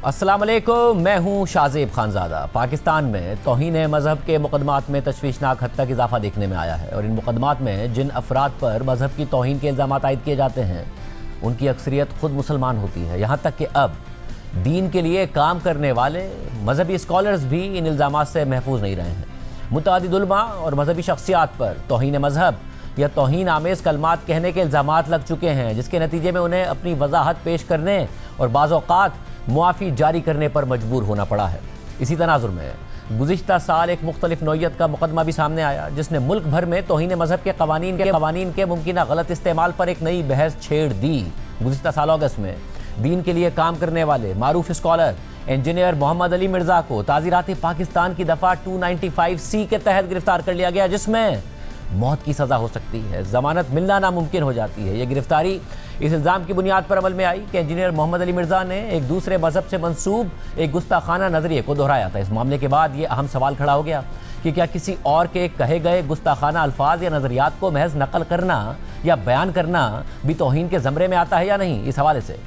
अस्सलाम वालेकुम, मैं हूँ शाज़ेब खानज़ादा। पाकिस्तान में तौहीन मज़हब के मुक़दमात में तशवीशनाक हद तक इजाफा देखने में आया है और इन मुक़दमात में जिन अफराद पर मज़हब की तौहीन के इल्ज़ामात आयद किए जाते हैं उनकी अक्सरियत ख़ुद मुसलमान होती है। यहाँ तक कि अब दीन के लिए काम करने वाले मजहबी स्कॉलर्स भी इन इल्ज़ामात से महफूज नहीं रहे हैं। मुतअद्दिद उलमा और मजहबी शख्सियात पर तौहीन मज़हब या तौहीन आमेज़ कलमात कहने के इल्ज़ामात लग चुके हैं, जिसके नतीजे में उन्हें अपनी वजाहत पेश करने और बाज़ औक़ात मुआफ़ी जारी करने पर मजबूर होना पड़ा है। इसी तनाज़ुर में गुज़िश्ता साल एक मुख्तलिफ नौइयत का मुकदमा भी सामने आया, जिसने मुल्क भर में तौहीन मज़हब के क़वानीन के मुमकिन गलत इस्तेमाल पर एक नई बहस छेड़ दी। गुज़िश्ता साल अगस्त में दीन के लिए काम करने वाले मारूफ स्कॉलर इंजीनियर मोहम्मद अली मिर्ज़ा को ताज़ीरात पाकिस्तान की दफ़ा 295C के तहत गिरफ्तार कर लिया गया, जिसमें मौत की सज़ा हो सकती है, ज़मानत मिलना नामुमकिन हो जाती है। यह गिरफ्तारी इस इल्ज़ाम की बुनियाद पर अमल में आई कि इंजीनियर मोहम्मद अली मिर्ज़ा ने एक दूसरे मज़हब से मंसूब एक गुस्ताखाना नज़रिए को दोहराया था। इस मामले के बाद ये अहम सवाल खड़ा हो गया कि क्या किसी और के कहे गए गुस्ताखाना अल्फाज या नज़रियात को महज नकल करना या बयान करना भी तौहीन के ज़मरे में आता है या नहीं। इस हवाले से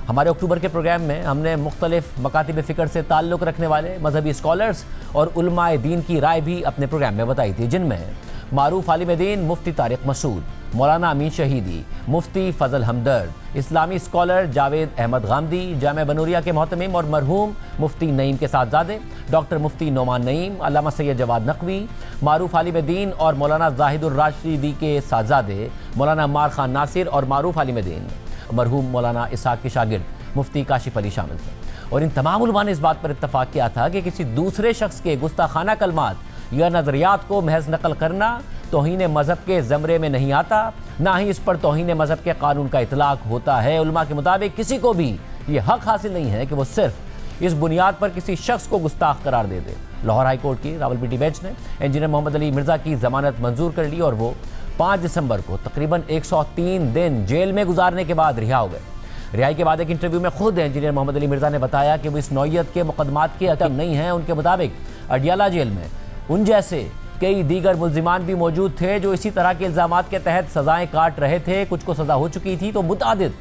हमारे अक्टूबर के प्रोग्राम में हमने मुख्तलिफ मकातिब फ़िक्र से ताल्लुक़ रखने वाले मजहबी स्कॉलर्स और उलमाए दीन की राय भी अपने प्रोग्राम में बताई थी, जिनमें मारूफ आलिम दीन मुफ्ती तारिक मसूद, मौलाना अमीन शहीदी, मुफ्ती फ़ज़ल हमदर्द, इस्लामी स्कॉलर जावेद अहमद गामदी, जामे बनूरिया के मोहतमिम और मरहूम मुफ्ती नईम के साथजादे, डॉक्टर मुफ्ती नोमान नईम, अल्लामा सैयद जवाद नकवी, मारूफ आलिम दीन और मौलाना जाहिदुर राशिदी के साथजादे मौलाना अम्मार खान नासिर और मारूफ आलिम दीन मरहूम मौलाना इसाक के शागिर्द मुफ्ती काशिफ अली शामिल थे। और इन तमाम उलमा ने इस बात पर इत्तफाक किया था कि किसी दूसरे शख्स के गुस्ताखाना कलमात या नज़रियात को महज नकल करना तौहीन मज़हब के ज़मरे में नहीं आता, ना ही इस पर तौहीन मज़हब के कानून का इतलाक़ होता है। उलमा के मुताबिक किसी को भी ये हक़ हासिल नहीं है कि वो सिर्फ इस बुनियाद पर किसी शख्स को गुस्ताख करार दे दे। लाहौर हाई कोर्ट की रावलपिंडी बेंच ने इंजीनियर मोहम्मद अली मिर्ज़ा की ज़मानत मंजूर कर ली और वो 5 दिसंबर को तकरीबन 103 दिन जेल में गुजारने के बाद रिहा हो गए। रिहाई के बाद एक इंटरव्यू में खुद इंजीनियर मोहम्मद अली मिर्ज़ा ने बताया कि वो इस नौइयत के मुकदमात के हक़ नहीं हैं। उनके मुताबिक अडियाला जेल में उन जैसे कई दीगर मुल्ज़िमान भी मौजूद थे जो इसी तरह के इल्ज़ामात के तहत सज़ाएँ काट रहे थे। कुछ को सज़ा हो चुकी थी तो मुतअद्दिद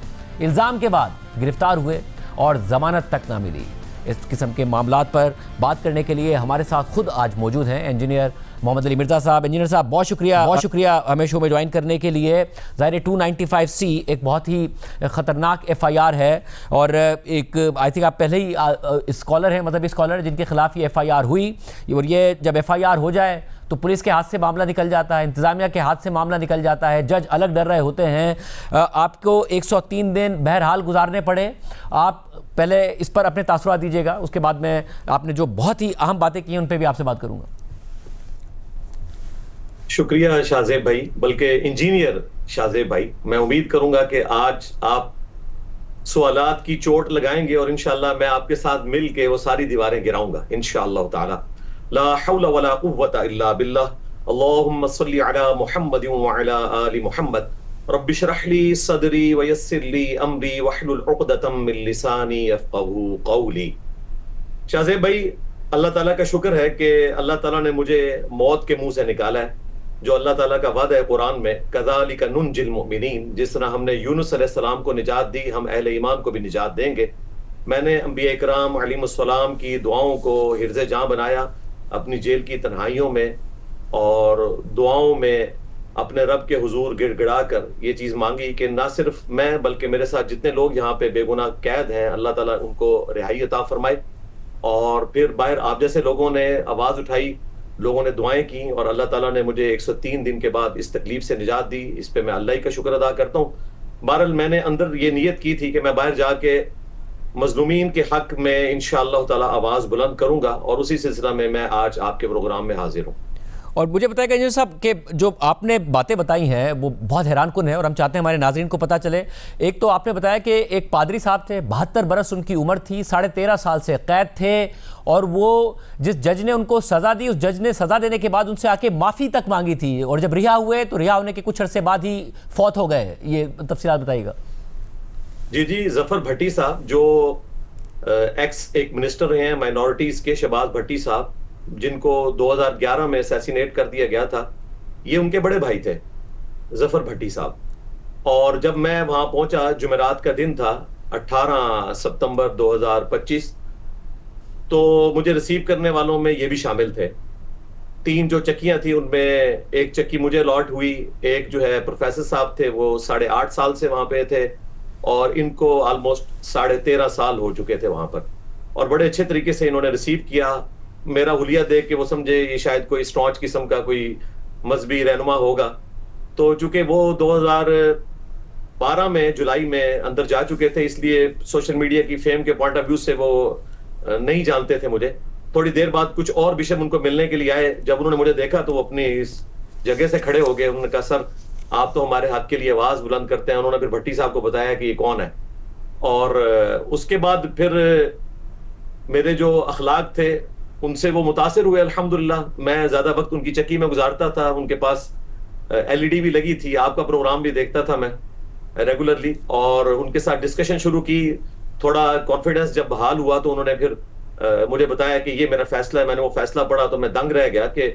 इल्ज़ाम के बाद गिरफ्तार हुए और ज़मानत तक ना मिली। इस किस्म के मामलात पर बात करने के लिए हमारे साथ खुद आज मौजूद हैं इंजीनियर मोहम्मद अली मिर्ज़ा साहब। इंजीनियर साहब बहुत शुक्रिया हमें शो में ज्वाइन करने के लिए। ज़ाहिर 295C एक बहुत ही ख़तरनाक FIR है और एक आई थिंक आप पहले ही स्कॉलर हैं, मजहबी स्कॉलर, जिनके ख़िलाफ़ ये FIR हुई और ये जब FIR हो जाए तो पुलिस के हाथ से मामला निकल जाता है, इंतज़ामिया के हाथ से मामला निकल जाता है, जज अलग डर रहे होते हैं। आपको 103 दिन बहरहाल गुजारने पड़े। आप पहले इस पर अपने तासुरात दीजिएगा, उसके बाद में आपने जो बहुत ही अहम बातें की हैं उन पर भी आपसे बात करूँगा। शुक्रिया शाज़ेब भाई, बल्कि इंजीनियर शाज़ेब भाई, मैं उम्मीद करूंगा कि आज आप सवालात की चोट लगाएंगे और इंशाअल्लाह मैं आपके साथ मिल के वो सारी दीवारें गिराऊंगा इंशाअल्लाह ताला। ला हौला वला कुव्वता इल्ला बिल्लाह। अल्लाहुम्मा सल्ली अला मुहम्मद व अला आलि मुहम्मद। रब्बि इश्रह ली सदरी व यस्सिर ली अमरी वहलुल उक़दतम मिन लिसानी यफ़क़हू क़ौली। शाज़ेब भाई, अल्लाह ताला का शुक्र है कि अल्लाह ताला ने मुझे मौत के मुंह से निकाला है। जो अल्लाह ताला का वादा है कुरान में, कज़ालिका नुंजिल मुमिनीन, जिस तरह हमने यूनुस अलैहिस्सलाम को निजात दी, हम अहले ईमान को भी निजात देंगे। मैंने अंबिया इकराम अलैहिमुस्सलाम की दुआओं को हिर्ज़े जां बनाया अपनी जेल की तन्हाइयों में और दुआओं में अपने रब के हुजूर गिड़गिड़ा कर ये चीज़ मांगी कि ना सिर्फ मैं बल्कि मेरे साथ जितने लोग यहाँ पे बेगुनाह कैद हैं, अल्लाह ताला उनको रिहाई अता फरमाए। और फिर बाहर आप जैसे लोगों ने आवाज़ उठाई, लोगों ने दुआएं की और अल्लाह ताला ने मुझे 103 दिन के बाद इस तकलीफ से निजात दी। इस पे मैं अल्लाह ही का शुक्र अदा करता हूँ। बहरहाल मैंने अंदर ये नियत की थी कि मैं बाहर जाके मजलूमीन के हक में इंशाअल्लाह ताला आवाज़ बुलंद करूंगा और उसी सिलसिला में मैं आज आपके प्रोग्राम में हाजिर हूँ। और मुझे बताएगा इंजीनियर साहब कि जो आपने बातें बताई हैं वो बहुत हैरानकुन है और हम चाहते हैं हमारे नाज़रीन को पता चले। एक तो आपने बताया कि एक पादरी साहब थे, 72 बरस उनकी उम्र थी, 13.5 साल से कैद थे और वो जिस जज ने उनको सज़ा दी, उस जज ने सज़ा देने के बाद उनसे आके माफ़ी तक मांगी थी और जब रिहा हुए तो रिहा होने के कुछ अरसे बाद ही फौत हो गए। ये तफसीलात बताइएगा। जी, जफर भट्टी साहब जो एक मिनिस्टर रहे हैं माइनॉरिटीज़ के, शहबाज भट्टी साहब, जिनको 2011 में असैसिनेट कर दिया गया था, ये उनके बड़े भाई थे जफर भट्टी साहब। और जब मैं वहां पहुंचा, जुमेरात का दिन था, 18 सितंबर 2025, तो मुझे रिसीव करने वालों में ये भी शामिल थे। 3 जो चक्कियां थी उनमें एक चक्की मुझे अलॉट हुई, एक जो है प्रोफेसर साहब थे वो 8.5 साल से वहां पे थे, और इनको ऑलमोस्ट 13.5 साल हो चुके थे वहां पर, और बड़े अच्छे तरीके से इन्होंने रिसीव किया। मेरा हुलिया देख के वो समझे ये शायद कोई स्टॉन्च किस्म का कोई मजहबी रहनुमा होगा। तो चूंकि वो 2012 में जुलाई में अंदर जा चुके थे, इसलिए सोशल मीडिया की फेम के पॉइंट ऑफ व्यू से वो नहीं जानते थे मुझे। थोड़ी देर बाद कुछ और बिशप उनको मिलने के लिए आए। जब उन्होंने मुझे देखा तो वो अपनी इस जगह से खड़े हो गए। उन्होंने कहा, सर आप तो हमारे हक के लिए आवाज बुलंद करते हैं। उन्होंने फिर भट्टी साहब को बताया कि ये कौन है, और उसके बाद फिर मेरे जो अखलाक थे उनसे वो मुतासिर हुए अल्हम्दुलिल्लाह। मैं ज्यादा वक्त उनकी चक्की में गुजारता था, उनके पास एलईडी भी लगी थी, आपका प्रोग्राम भी देखता था मैं रेगुलरली, और उनके साथ डिस्कशन शुरू की। थोड़ा कॉन्फिडेंस जब बहाल हुआ तो उन्होंने फिर मुझे बताया कि ये मेरा फैसला है। मैंने वो फैसला पढ़ा तो मैं दंग रह गया कि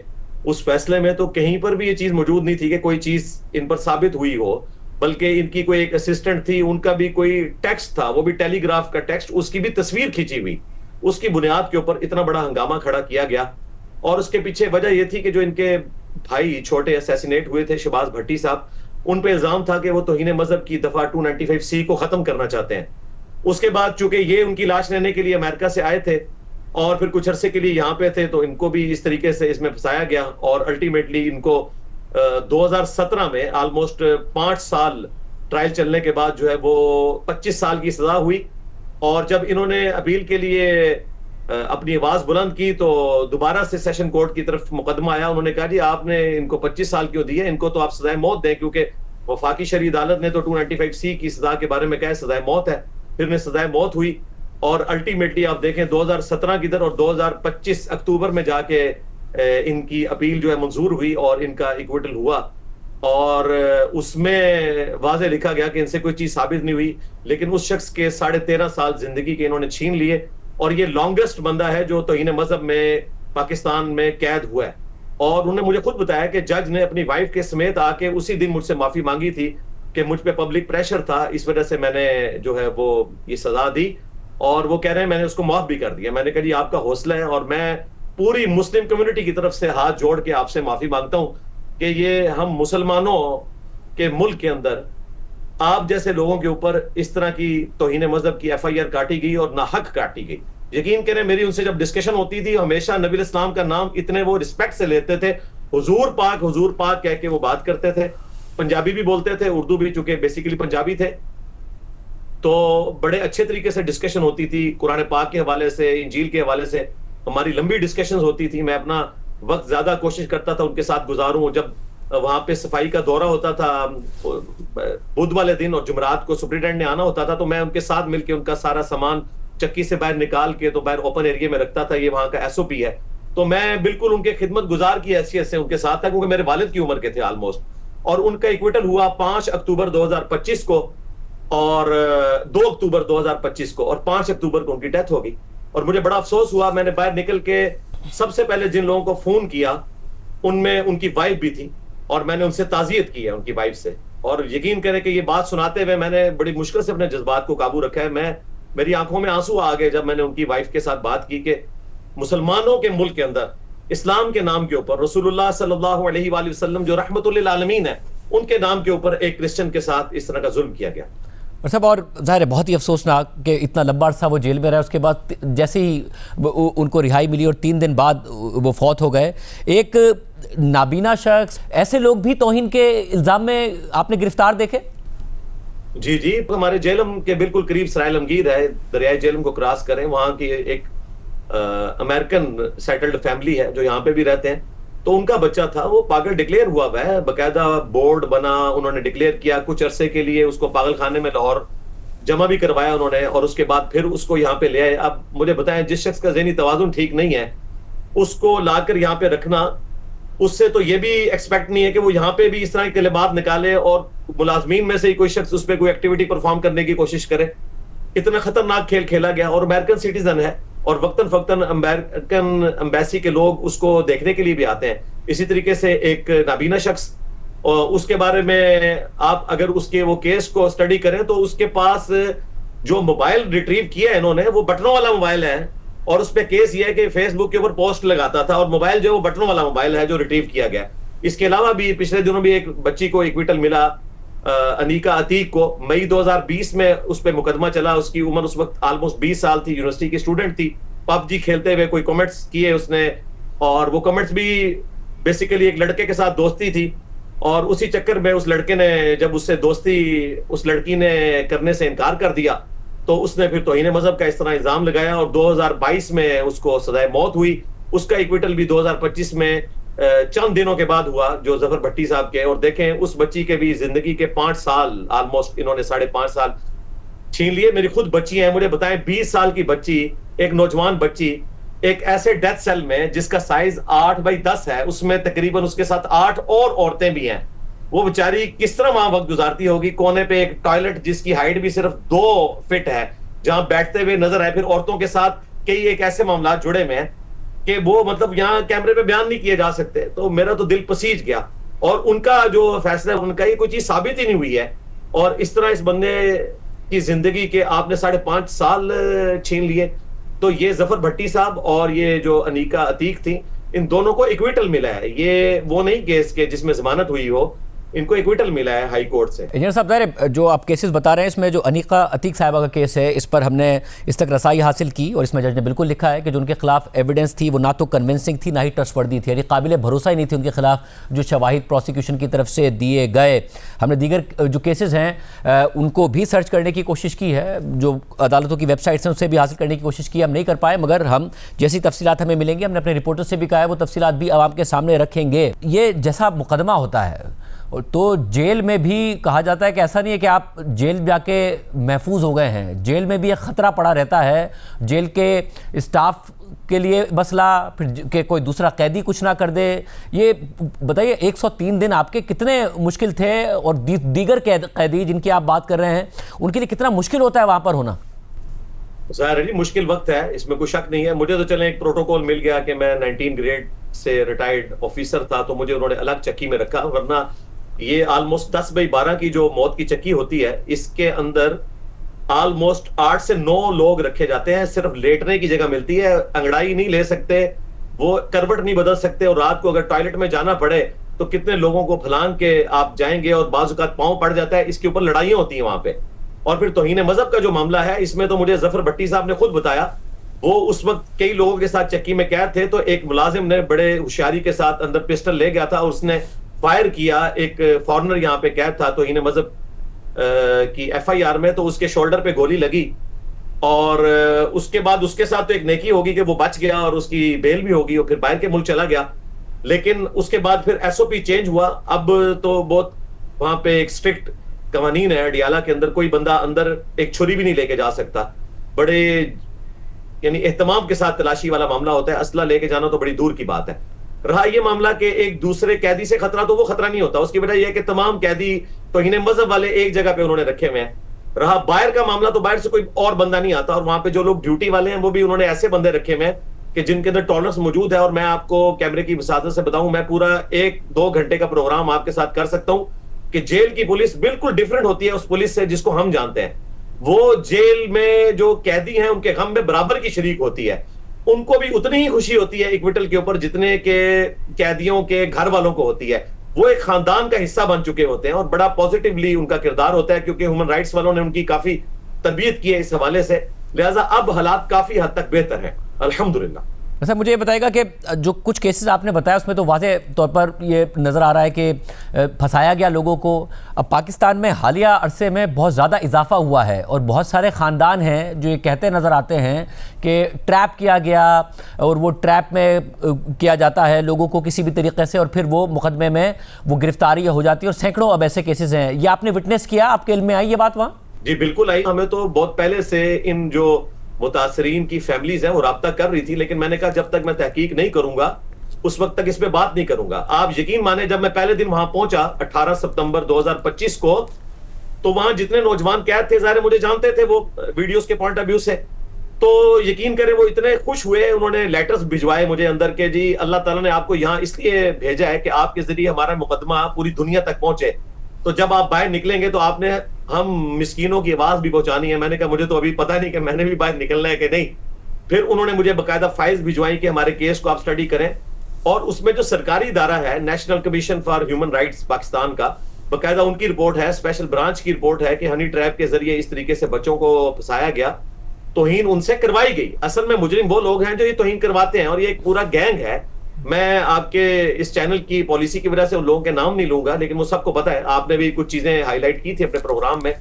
उस फैसले में तो कहीं पर भी ये चीज मौजूद नहीं थी कि कोई चीज इन पर साबित हुई हो, बल्कि इनकी कोई एक असिस्टेंट थी, उनका भी कोई टेक्स्ट था, वो भी टेलीग्राफ का टेक्स्ट, उसकी भी तस्वीर खींची हुई। उसकी बुनियाद के ऊपर इतना बड़ा हंगामा खड़ा किया गया। और उसके पीछे वजह यह थी कि जो इनके भाई छोटे असैसिनेट हुए थे, शहबाज भट्टी साहब, उन पे इल्जाम था कि वो तौहीन मजहब की दफा 295C को खत्म करना चाहते हैं। उसके बाद चूंकि ये उनकी लाश लेने के लिए अमेरिका से आए थे और फिर कुछ अरसे के लिए यहाँ पे थे, तो इनको भी इस तरीके से इसमें फंसाया गया, और अल्टीमेटली इनको 2017 में ऑलमोस्ट 5 साल ट्रायल चलने के बाद जो है वो 25 साल की सजा हुई। और जब इन्होंने अपील के लिए अपनी आवाज बुलंद की तो दोबारा से सेशन कोर्ट की तरफ मुकदमा आया। उन्होंने कहा, जी आपने इनको 25 साल क्यों दिए, इनको तो आप सजाए मौत दें, क्योंकि वफाकी शरई अदालत ने तो 295C की सजा के बारे में कहा सजाए मौत है। फिर ने सजाए मौत हुई, और अल्टीमेटली आप देखें 2017 की तरह और 2025 अक्टूबर में जाके इनकी अपील जो है मंजूर हुई और इनका इक्विटल हुआ। और उसमें वाज़े लिखा गया कि इनसे कोई चीज साबित नहीं हुई, लेकिन उस शख्स के 13.5 साल जिंदगी के इन्होंने छीन लिए, और ये लॉन्गेस्ट बंदा है जो तौहीन मजहब में पाकिस्तान में कैद हुआ है। और उन्होंने मुझे खुद बताया कि जज ने अपनी वाइफ के समेत आके उसी दिन मुझसे माफी मांगी थी कि मुझ पे पब्लिक प्रेशर था, इस वजह से मैंने जो है वो ये सजा दी। और वो कह रहे हैं मैंने उसको माफ भी कर दिया। मैंने कहा, जी आपका हौसला है, और मैं पूरी मुस्लिम कम्युनिटी की तरफ से हाथ जोड़ के आपसे माफी मांगता हूं कि ये हम मुसलमानों के मुल्क के अंदर आप जैसे लोगों के ऊपर इस तरह की तौहीन मजहब की FIR काटी गई और नाहक काटी गई। यकीन करें, मेरी उनसे जब डिस्कशन होती थी हमेशा नबी इस्लाम का नाम इतने वो रिस्पेक्ट से लेते थे, हुजूर पाक कह के वो बात करते थे। पंजाबी भी बोलते थे, उर्दू भी, चूंकि बेसिकली पंजाबी थे, तो बड़े अच्छे तरीके से डिस्कशन होती थी। कुरान पाक के हवाले से, इंजील के हवाले से हमारी लंबी डिस्कशन होती थी। मैं अपना वक्त ज्यादा कोशिश करता था उनके साथ गुजारूं। जब वहां पे सफाई का दौरा होता था बुध वाले दिन और जुमरात को सुप्रिटेंडेंट ने आना होता था, तो मैं उनके साथ मिलकर उनका सारा सामान चक्की से बाहर निकाल के तो बाहर ओपन एरिया में रखता था। ये वहां का SOP है। तो मैं बिल्कुल उनके खिदमत गुजार की हैसियत से उनके साथ था, क्योंकि मेरे वालिद की उम्र के थे ऑलमोस्ट। और उनका इक्विटल हुआ 5 अक्टूबर 2025 को, और 2 अक्टूबर 2025 को, और 5 अक्टूबर को उनकी डेथ हो गई। और मुझे बड़ा अफसोस हुआ। मैंने बाहर निकल के सबसे पहले जिन लोगों को फोन किया उनमें उनकी वाइफ भी थी, और मैंने उनसे ताजियत की है उनकी वाइफ से। और यकीन करें कि ये बात सुनाते हुए मैंने बड़ी मुश्किल से अपने जज्बात को काबू रखा है। मेरी आंखों में आंसू आ गए जब मैंने उनकी वाइफ के साथ बात की कि मुसलमानों के मुल्क के अंदर इस्लाम के नाम के ऊपर रसूलुल्लाह सल्लल्लाहु अलैहि वसल्लम जो रहमतुल लिल आलमीन है, उनके नाम के ऊपर एक क्रिश्चियन के साथ इस तरह का जुल्म किया गया। और साहब, और ज़ाहिर है बहुत ही अफसोसनाक कि इतना लंबा अर्सा वो जेल में रहा, उसके बाद जैसे ही उनको रिहाई मिली और 3 दिन बाद वो फौत हो गए। एक नाबीना शख्स, ऐसे लोग भी तौहीन के इल्ज़ाम में आपने गिरफ्तार देखे? जी जी, हमारे जेलम के बिल्कुल करीब सराय लमगीर है, दरियाई जेलम को क्रॉस करें, वहाँ की एक अमेरिकन सेटल्ड फैमिली है जो यहाँ पे भी रहते हैं। तो उनका बच्चा था, वो पागल डिक्लेयर हुआ हुआ है, बाकायदा बोर्ड बना, उन्होंने डिक्लेयर किया। कुछ अरसे के लिए उसको पागल खाने में लाहौर जमा भी करवाया उन्होंने, और उसके बाद फिर उसको यहाँ पे ले आए। अब मुझे बताएं, जिस शख्स का ज़हनी तवाज़ुन ठीक नहीं है उसको लाकर यहाँ पे रखना, उससे तो ये भी एक्सपेक्ट नहीं है कि वो यहाँ पे भी इस तरह के कलिमात निकाले और मुलाजमीन में से ही कोई शख्स उस पर कोई एक्टिविटी परफॉर्म करने की कोशिश करे। इतना खतरनाक खेल खेला गया। और अमेरिकन सिटीजन है, और वक्तन फक्तन अमेरिकन एम्बेसी के लोग उसको देखने के लिए भी आते हैं। इसी तरीके से एक नाबीना शख्स, और उसके बारे में आप अगर उसके वो केस को स्टडी करें तो उसके पास जो मोबाइल रिट्रीव किया है इन्होंने, वो बटनों वाला मोबाइल है, और उस पे केस ये है कि फेसबुक के ऊपर पोस्ट लगाता था, और मोबाइल जो वो बटनों वाला मोबाइल है जो रिट्रीव किया गया। इसके अलावा भी पिछले दिनों भी एक बच्ची को इक्विटल मिला, अनीका अतीक को। मई 2020 में उस पर मुकदमा चला। उसकी उम्र उस वक्त ऑलमोस्ट 20 साल थी, यूनिवर्सिटी की स्टूडेंट थी। पबजी खेलते हुए कोई कमेंट्स किए उसने, और वो कमेंट्स भी बेसिकली एक लड़के के साथ दोस्ती थी, और उसी चक्कर में उस लड़के ने, जब उससे दोस्ती उस लड़की ने करने से इनकार कर दिया, तो उसने फिर तौहीन मजहब का इस तरह इल्जाम लगाया, और 2022 में उसको सजाए मौत हुई। उसका इक्विटल भी 2025 में चंद दिनों के बाद हुआ, जो जफर भट्टी साहब के। और देखें, उस बच्ची के भी जिंदगी के 5 साल, ऑलमोस्ट इन्होंने 5.5 साल छीन लिए। मेरी खुद बच्ची है, मुझे बताएं, 20 साल की बच्ची, एक नौजवान बच्ची, एक ऐसे डेथ सेल में जिसका साइज 8x10 है, उसमें तकरीबन उसके साथ 8 और औरतें भी हैं। वो बेचारी किस तरह वहां वक्त गुजारती होगी। कोने पे एक टॉयलेट जिसकी हाइट भी सिर्फ 2 फीट है, जहां बैठते हुए नजर आए। फिर औरतों के साथ कई एक ऐसे मामला जुड़े में हैं कि वो मतलब यहाँ कैमरे पे बयान नहीं किए जा सकते। तो मेरा तो दिल पसीज गया, और उनका जो फैसला है, उनका ये कोई चीज साबित ही नहीं हुई है। और इस तरह इस बंदे की जिंदगी के आपने 5.5 साल छीन लिए। तो ये जफर भट्टी साहब और ये जो अनीका अतीक थी, इन दोनों को इक्विटल मिला है। ये वो नहीं केस के जिसमें जमानत हुई हो, इनको इक्विटल मिला है हाई कोर्ट से। इंजीनियर साहब, ज़ाहिर जो आप केसेस बता रहे हैं, इसमें जो अनीका अतीक साहिबा का केस है, इस पर हमने इस तक रसाई हासिल की, और इसमें जज ने बिल्कुल लिखा है कि जो उनके खिलाफ एविडेंस थी वो ना तो कन्विंसिंग थी, ना ही ट्रस्टवर्दी थी, यानी काबिल भरोसा ही नहीं थी उनके खिलाफ जो शवाहिद प्रोसिक्यूशन की तरफ से दिए गए। हमने दीगर जो केसेस हैं उनको भी सर्च करने की कोशिश की है, जो अदालतों की वेबसाइट्स हैं उससे भी हासिल करने की कोशिश की, हम नहीं कर पाए, मगर हम जैसी तफसीलात हमें मिलेंगी, हमने अपने रिपोर्टर से भी कहा है, वो तफसीलात भी आवाम के सामने रखेंगे। ये जैसा मुकदमा होता है, तो जेल में भी कहा जाता है कि ऐसा नहीं है कि आप जेल जाके महफूज हो गए हैं, जेल में भी एक ख़तरा पड़ा रहता है, जेल के स्टाफ के लिए मसला, फिर कि कोई दूसरा कैदी कुछ ना कर दे। ये बताइए, 103 दिन आपके कितने मुश्किल थे, और दीगर कैदी जिनकी आप बात कर रहे हैं, उनके लिए कितना मुश्किल होता है वहाँ पर होना? ज़ाहिर मुश्किल वक्त है, इसमें कोई शक नहीं है। मुझे तो चले एक प्रोटोकॉल मिल गया कि मैं 19 ग्रेड से रिटायर्ड ऑफिसर था, तो मुझे उन्होंने अलग चक्की में रखा, वरना ये ऑलमोस्ट 10/12 की जो मौत की चक्की होती है, इसके अंदर ऑलमोस्ट 8 से 9 लोग रखे जाते हैं। सिर्फ लेटने की जगह मिलती है, अंगड़ाई नहीं ले सकते, वो करवट नहीं बदल सकते, और रात को अगर टॉयलेट में जाना पड़े तो कितने लोगों को फलांग के आप जाएंगे, और बाज़ औक़ात पांव पड़ जाता है। इसके ऊपर लड़ाइयां होती हैं वहां पे। और फिर तौहीन मजहब का जो मामला है, इसमें तो मुझे जफर भट्टी साहब ने खुद बताया, वो उस वक्त कई लोगों के साथ चक्की में कैद थे, तो एक मुलाजिम ने बड़े होशियारी के साथ अंदर पिस्टल ले गया था, और उसने फायर किया। एक फॉरनर यहाँ पे कैद था तौहीन मजहब की FIR में, तो उसके शोल्डर पे गोली लगी, और उसके बाद उसके साथ तो एक नेकी होगी कि वो बच गया और उसकी बेल भी होगी, और फिर बाहर के मुल्क चला गया। लेकिन उसके बाद फिर SOP चेंज हुआ। अब तो बहुत वहां पे एक स्ट्रिक्ट कवानीन है। अडियाला के अंदर कोई बंदा अंदर एक छुरी भी नहीं लेके जा सकता। बड़े यानी एहतमाम के साथ तलाशी वाला मामला होता है, असला लेके जाना तो बड़ी दूर की बात है। रहा ये मामला कि एक दूसरे कैदी से खतरा, तो वो खतरा नहीं होता। उसकी वजह यह है कि तमाम कैदी तौहीन मजहब वाले एक जगह पे उन्होंने रखे हुए हैं। रहा बाहर का मामला, तो बाहर से कोई और बंदा नहीं आता, और वहां पे जो लोग ड्यूटी वाले हैं वो भी उन्होंने ऐसे बंदे रखे हुए हैं कि जिनके अंदर टॉलरेंस मौजूद है। और मैं आपको कैमरे की वसादत से बताऊं, मैं पूरा 1-2 घंटे का प्रोग्राम आपके साथ कर सकता हूं कि जेल की पुलिस बिल्कुल डिफरेंट होती है उस पुलिस से जिसको हम जानते हैं। वो जेल में जो कैदी हैं उनके गम में बराबर की शरीक होती है। उनको भी उतनी ही खुशी होती है इक्विटल के ऊपर जितने के कैदियों के घर वालों को होती है। वो एक खानदान का हिस्सा बन चुके होते हैं, और बड़ा पॉजिटिवली उनका किरदार होता है, क्योंकि ह्यूमन राइट्स वालों ने उनकी काफी तरबियत की है इस हवाले से। लिहाजा अब हालात काफी हद तक बेहतर है, अल्हम्दुलिल्लाह। वैसे मुझे ये बताएगा कि जो कुछ केसेस आपने बताया उसमें तो वाज़े तौर पर ये नज़र आ रहा है कि फंसाया गया लोगों को। अब पाकिस्तान में हालिया अरसे में बहुत ज़्यादा इजाफा हुआ है, और बहुत सारे ख़ानदान हैं जो ये कहते नज़र आते हैं कि ट्रैप किया गया, और वो ट्रैप में किया जाता है लोगों को किसी भी तरीके से, और फिर वो मुकदमे में वो गिरफ्तारी हो जाती है, और सैकड़ों अब ऐसे केसेस हैं। ये आपने विटनेस किया, आपके इल्म में आई ये बात वहाँ? जी बिल्कुल आई। हमें तो बहुत पहले से इन जो मुतासरीन की फैमिलीज है वो राब्ता कर रही थी, लेकिन मैंने कहा जब तक मैं तहकीक नहीं करूंगा उस वक्त तक इस पे बात नहीं करूंगा। आप यकीन माने, जब मैं पहले दिन वहां पहुंचा 18 सितंबर 2025 को, तो वहां जितने नौजवान कैद थे, ज़ाहिर मुझे जानते थे वो वीडियोस के पॉइंट ऑफ व्यू से, तो यकीन करें वो इतने खुश हुए। उन्होंने लेटर्स भिजवाए मुझे अंदर के, जी अल्लाह ताला ने आपको यहाँ इसलिए भेजा है कि आपके जरिए हमारा मुकदमा पूरी दुनिया तक पहुंचे, तो जब आप बाहर निकलेंगे तो आपने हम मिस्कीनों की आवाज भी पहुंचानी है। मैंने कहा मुझे तो अभी पता नहीं कि मैंने भी बाहर निकलना है कि नहीं। फिर उन्होंने मुझे बाकायदा फाइल्स भिजवाई कि हमारे केस को आप स्टडी करें, और उसमें जो सरकारी इदारा है national commission for human rights Pakistan का, बाकायदा उनकी रिपोर्ट है, स्पेशल ब्रांच की रिपोर्ट है कि हनी ट्रैप के जरिए इस तरीके से बच्चों को फंसाया गया, तौहीन उनसे करवाई गई। असल में मुजरिम वो लोग हैं जो ये तौहीन करवाते हैं, और ये एक पूरा गैंग है। मैं आपके इस चैनल की पॉलिसी की वजह से उन लोगों के नाम नहीं लूंगा, लेकिन वो सबको पता है। आपने भी कुछ चीजें हाईलाइट की थी अपने प्रोग्राम में।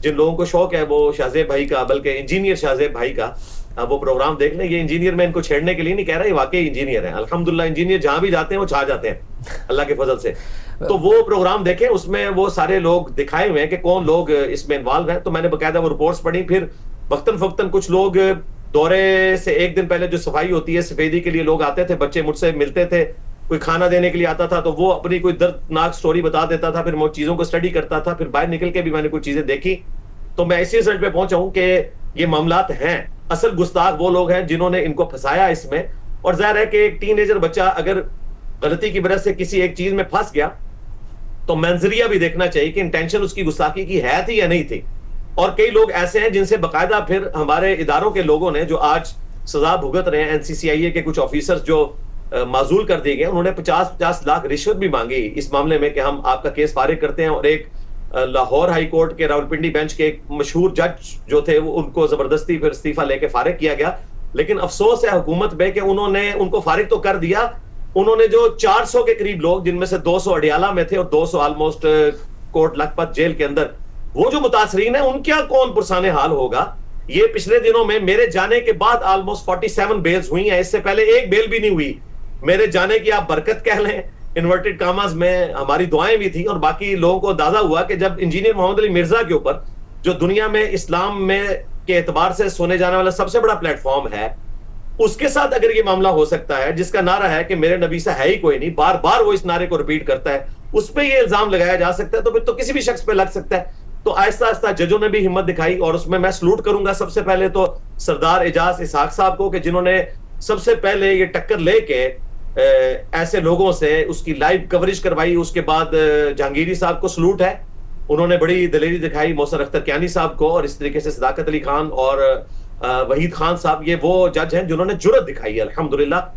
जिन लोगों को शौक है वो शाहजेब भाई का, बल्कि इंजीनियर शाहजेब भाई का, वो प्रोग्राम देख लें। ये इंजीनियर मैं इनको छेड़ने के लिए नहीं कह रहा, ये वाकई इंजीनियर है। अल्हम्दुलिल्लाह इंजीनियर जहां भी जाते हैं वो छा जाते हैं अल्लाह के फजल से। तो वो प्रोग्राम देखें, उसमें वो सारे लोग दिखाए हुए हैं कि कौन लोग इसमें इन्वॉल्व हैं। तो मैंने बाकायदा वो रिपोर्ट्स पढ़ी। फिर वक्तन फक्तन कुछ लोग दौरे से एक दिन पहले जो सफाई होती है, सफेदी के लिए लोग आते थे, बच्चे मुझसे मिलते थे, कोई खाना देने के लिए आता था, तो वो अपनी कोई दर्दनाक स्टोरी बता देता था। फिर मैं चीजों को स्टडी करता था, फिर बाहर निकल के भी मैंने कुछ चीजें देखी। तो मैं इसी रिजल्ट पे पहुंचा हूं कि ये मामलात हैं। असल गुस्ताख वो लोग हैं जिन्होंने इनको फंसाया इसमें। और जाहिर है कि एक टीनेजर बच्चा अगर गलती की वजह से किसी एक चीज में फंस गया, तो मंजरिया भी देखना चाहिए कि इंटेंशन उसकी गुस्ताखी की है थी या नहीं थी। और कई लोग ऐसे हैं जिनसे बाकायदा फिर हमारे इदारों के लोगों ने, जो आज सजा भुगत रहे हैं, एनसीसीआईए के कुछ ऑफिसर्स जो माजूल कर दिए गए, उन्होंने 50-50 लाख रिश्वत भी मांगी इस मामले में कि हम आपका केस फारिग करते हैं। और एक लाहौर हाई कोर्ट के रावलपिंडी बेंच के एक मशहूर जज जो थे, वो उनको जबरदस्ती फिर इस्तीफा लेके फारिग किया गया। लेकिन अफसोस है हुकूमत पे कि उन्होंने उनको फारिग तो कर दिया, उन्होंने जो 400 के करीब लोग, जिनमें से 200 अडियाला में थे और 200 ऑलमोस्ट कोट लखपत जेल के अंदर, वो जो मुतासरीन है उनका कौन पुरसाने हाल होगा। ये पिछले दिनों में मेरे जाने के बाद ऑलमोस्ट 47 बेल्स हुई हैं, इससे पहले एक बेल भी नहीं हुई। मेरे जाने की आप बरकत कह लें, इन्वर्टेड कामास में, हमारी दुआएं भी थी। और बाकी लोगों को अंदाजा हुआ कि जब इंजीनियर मोहम्मद अली मिर्जा के ऊपर, जो दुनिया में इस्लाम में के एतबार से सुने जाने वाला सबसे बड़ा प्लेटफॉर्म है, उसके साथ अगर ये मामला हो सकता है, जिसका नारा है कि मेरे नबी से है ही कोई नहीं, बार बार वो इस नारे को रिपीट करता है, उस पर ये इल्जाम लगाया जा सकता है, तो फिर तो किसी भी शख्स पे लग सकता है। तो आहिस्ता आहिस्ता जजों ने भी हिम्मत दिखाई, और उसमें मैं सलूट करूंगा सबसे पहले तो सरदार एजाज इसहाक साहब को, कि जिन्होंने सबसे पहले ये टक्कर लेके ऐसे लोगों से उसकी लाइव कवरेज करवाई। उसके बाद जहांगीरी साहब को सलूट है, उन्होंने बड़ी दलेरी दिखाई, मौसर अख्तर कियानी साहब को, और इस तरीके से सदाकत अली खान और वहीद खान साहब, ये वो जज हैं जिन्होंने जुर्रत दिखाई है अल्हम्दुलिल्लाह।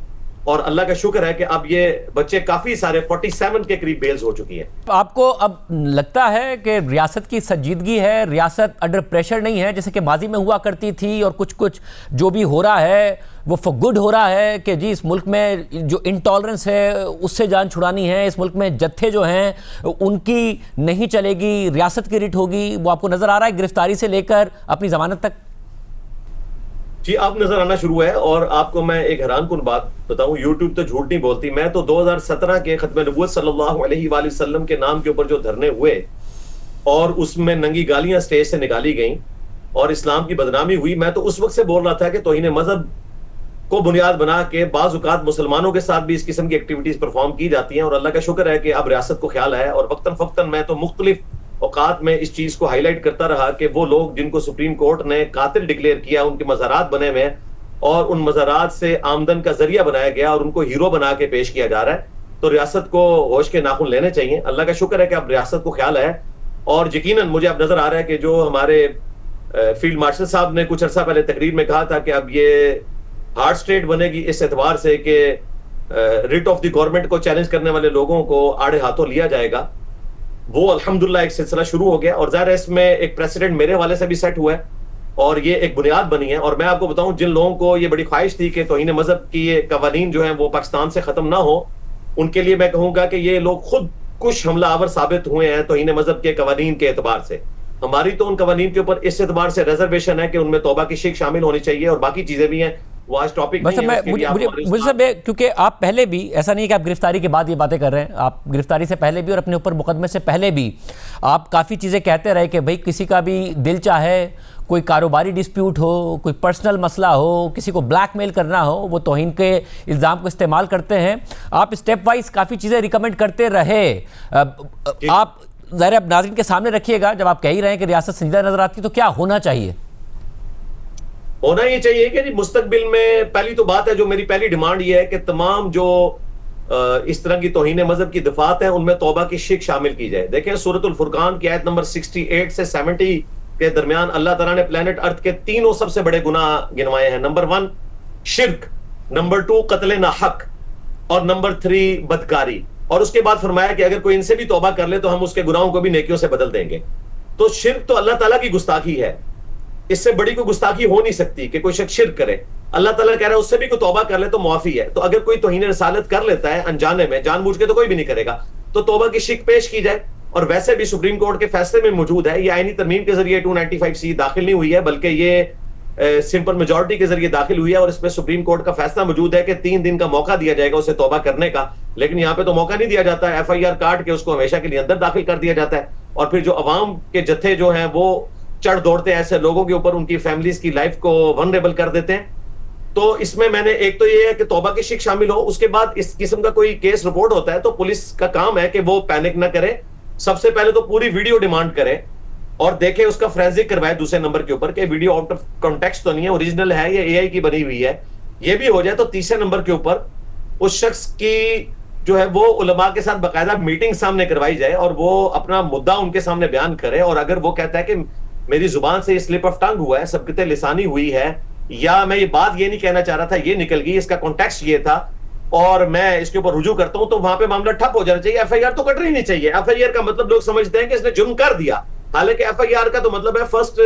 और अल्लाह का शुक्र है कि अब ये बच्चे काफी सारे 47 के करीब बेल्स हो चुकी हैं। आपको अब लगता है कि रियासत की संजीदगी है, रियासत अंडर प्रेशर नहीं है जैसे कि माजी में हुआ करती थी, और कुछ कुछ जो भी हो रहा है वो फॉर गुड हो रहा है, कि जी इस मुल्क में जो इंटॉलरेंस है उससे जान छुड़ानी है, इस मुल्क में जत्थे जो हैं उनकी नहीं चलेगी, रियासत की रिट होगी? वो आपको नजर आ रहा है गिरफ्तारी से लेकर अपनी जमानत तक? जी, अब नजर आना शुरू है। और आपको मैं एक हैरानकुन बात बताऊं, यूट्यूब तो झूठ नहीं बोलती। मैं तो 2017 के खत्म नबूवत सल्लल्लाहु अलैहि वसल्लम के नाम के ऊपर जो धरने हुए, और उसमें नंगी गालियां स्टेज से निकाली गई और इस्लाम की बदनामी हुई, मैं तो उस वक्त से बोल रहा था कि तौहीन मजहब को बुनियाद बना के बाज़ औक़ात मुसलमानों के साथ भी इस किस्म की एक्टिविटीज परफॉर्म की जाती हैं। और अल्लाह का शुक्र है कि अब रियासत को ख्याल है, और वक्तन फक्तन मैं तो मुख्तलिफ औकात में इस चीज को हाईलाइट करता रहा कि वो लोग जिनको सुप्रीम कोर्ट ने कातिल डिक्लेयर किया, उनके मज़ारात बने हुए हैं, और उन मज़ारात से आमदन का जरिया बनाया गया, और उनको हीरो बना के पेश किया जा रहा है। तो रियासत को होश के नाखून लेने चाहिए। अल्लाह का शुक्र है कि अब रियासत को ख्याल है। और यकीनन मुझे अब नजर आ रहा है कि जो हमारे फील्ड मार्शल साहब ने कुछ अर्सा पहले तकरीर में कहा था कि अब ये हार्ड स्टेट बनेगी, इस एतबार से कि रिट ऑफ द गवर्नमेंट को चैलेंज करने वाले लोगों को आड़े हाथों लिया जाएगा, वो अल्हम्दुलिल्लाह एक सिलसिला शुरू हो गया। और ज़ाहिर है इसमें एक प्रेसिडेंट मेरे हवाले से भी सेट हुआ है, और ये एक बुनियाद बनी है। और मैं आपको बताऊं, जिन लोगों को ये बड़ी ख्वाहिश थी कि तौहीन मजहब की ये कवानीन जो है वो पाकिस्तान से खत्म ना हो, उनके लिए मैं कहूंगा कि ये लोग खुद कुछ हमलावर साबित हुए हैं तौहीन मजहब के कवानीन के एतबार से। हमारी तो उन कवानीन के ऊपर इस एतबार से रिजर्वेशन है कि उनमें तौबा की शिक शामिल होनी चाहिए, और बाकी चीजें भी हैं, वो आज टॉपिक नहीं है। मुझे सब, क्योंकि आप पहले भी, ऐसा नहीं है कि आप गिरफ्तारी के बाद ये बातें कर रहे हैं, आप गिरफ्तारी से पहले भी और अपने ऊपर मुकदमे से पहले भी आप काफ़ी चीज़ें कहते रहे कि भाई किसी का भी दिल चाहे, कोई कारोबारी डिस्प्यूट हो, कोई पर्सनल मसला हो, किसी को ब्लैकमेल करना हो, वो तौहीन के इल्ज़ाम को इस्तेमाल करते हैं। आप स्टेप वाइज काफ़ी चीज़ें रिकमेंड करते रहे। आप ज़रा अब नाज़रीन के सामने रखिएगा, जब आप कह ही रहे हैं कि रियासत संजीदा नजर आती है, तो क्या होना चाहिए? होना ये चाहिए कि मुस्तकबिल में, पहली तो बात है, जो मेरी पहली डिमांड ये है कि तमाम जो इस तरह की तौहीन मजहब की दफात है उनमें तौबा की शिक शामिल की जाए। देखें सूरतुल फुरकान की आयत नंबर 68 से 70 के दरमियान अल्लाह ताला ने प्लेनेट अर्थ के तीनों सबसे बड़े गुनाह गिनवाए हैं। नंबर 1, शिर्क, नंबर 2 कत्ल ना हक, और नंबर 3 बदकारी। और उसके बाद फरमाया कि अगर कोई इनसे भी तौबा कर ले तो हम उसके गुनाहों को भी नेकियों से बदल देंगे। तो शिर्क तो अल्लाह ताला की गुस्ताखी है, इससे बड़ी कोई गुस्ताखी हो नहीं सकती कि कोई शख्स शिर्क करे। अल्लाह ताला कह रहा है उससे भी कोई तौबा कर ले तो मुआफी है। तो अगर कोई तौहीन रिसालत कर लेता है अनजाने में, जानबूझ के तो कोई भी नहीं करेगा, तो तौबा की शिक पेश की जाए। और वैसे भी सुप्रीम कोर्ट के फैसले में मौजूद है, ये आईनी तरमीम के जरिए 295C दाखिल नहीं हुई है, बल्कि ये सिंपल मेजोरिटी के जरिए दाखिल हुई है। और इसमें सुप्रीम कोर्ट का फैसला मौजूद है कि 3 दिन का मौका दिया जाएगा उसे तौबा करने का। लेकिन यहाँ पे तो मौका नहीं दिया जाता है, FIR काट के उसको हमेशा के लिए अंदर दाखिल कर दिया जाता है। और फिर जो अवाम के जत्थे जो हैं वो चढ़ दौड़ते हैं ऐसे लोगों के ऊपर, उनकी फैमिलीज की लाइफ को वनरेबल कर देते हैं। तो इसमें मैंने एक तो ये है कि तौबा की शिक शामिल हो, उसके बाद इस किस्म का कोई केस रिपोर्ट होता है तो पुलिस का काम है कि वो पैनिक ना करे। सबसे पहले तो पूरी वीडियो डिमांड करे और देखे, उसका फोरेंसिक करवाए दूसरे नंबर के ऊपर कि वीडियो आउट ऑफ कॉन्टेक्स्ट तो नहीं है, ओरिजिनल है, ये AI की बनी हुई है। ये भी हो जाए तो तीसरे नंबर के ऊपर उस शख्स की जो है वो उलमा के साथ बाकायदा मीटिंग सामने करवाई जाए और वो अपना मुद्दा उनके सामने बयान करे। और अगर वो कहता है कि मेरी जुबान से ये स्लिप ऑफ टंग हुआ है, सबकते लिसानी हुई है, या मैं ये बात ये नहीं कहना चाह रहा था, ये निकल गई, इसका कॉन्टेक्स्ट ये था और मैं इसके ऊपर रुजू करता हूं, तो वहां पे मामला ठप हो जाना चाहिए। FIR तो कट रही नहीं चाहिए। FIR का मतलब लोग समझते हैं कि इसने जुर्म कर दिया, हालांकि FIR का तो मतलब है फर्स्ट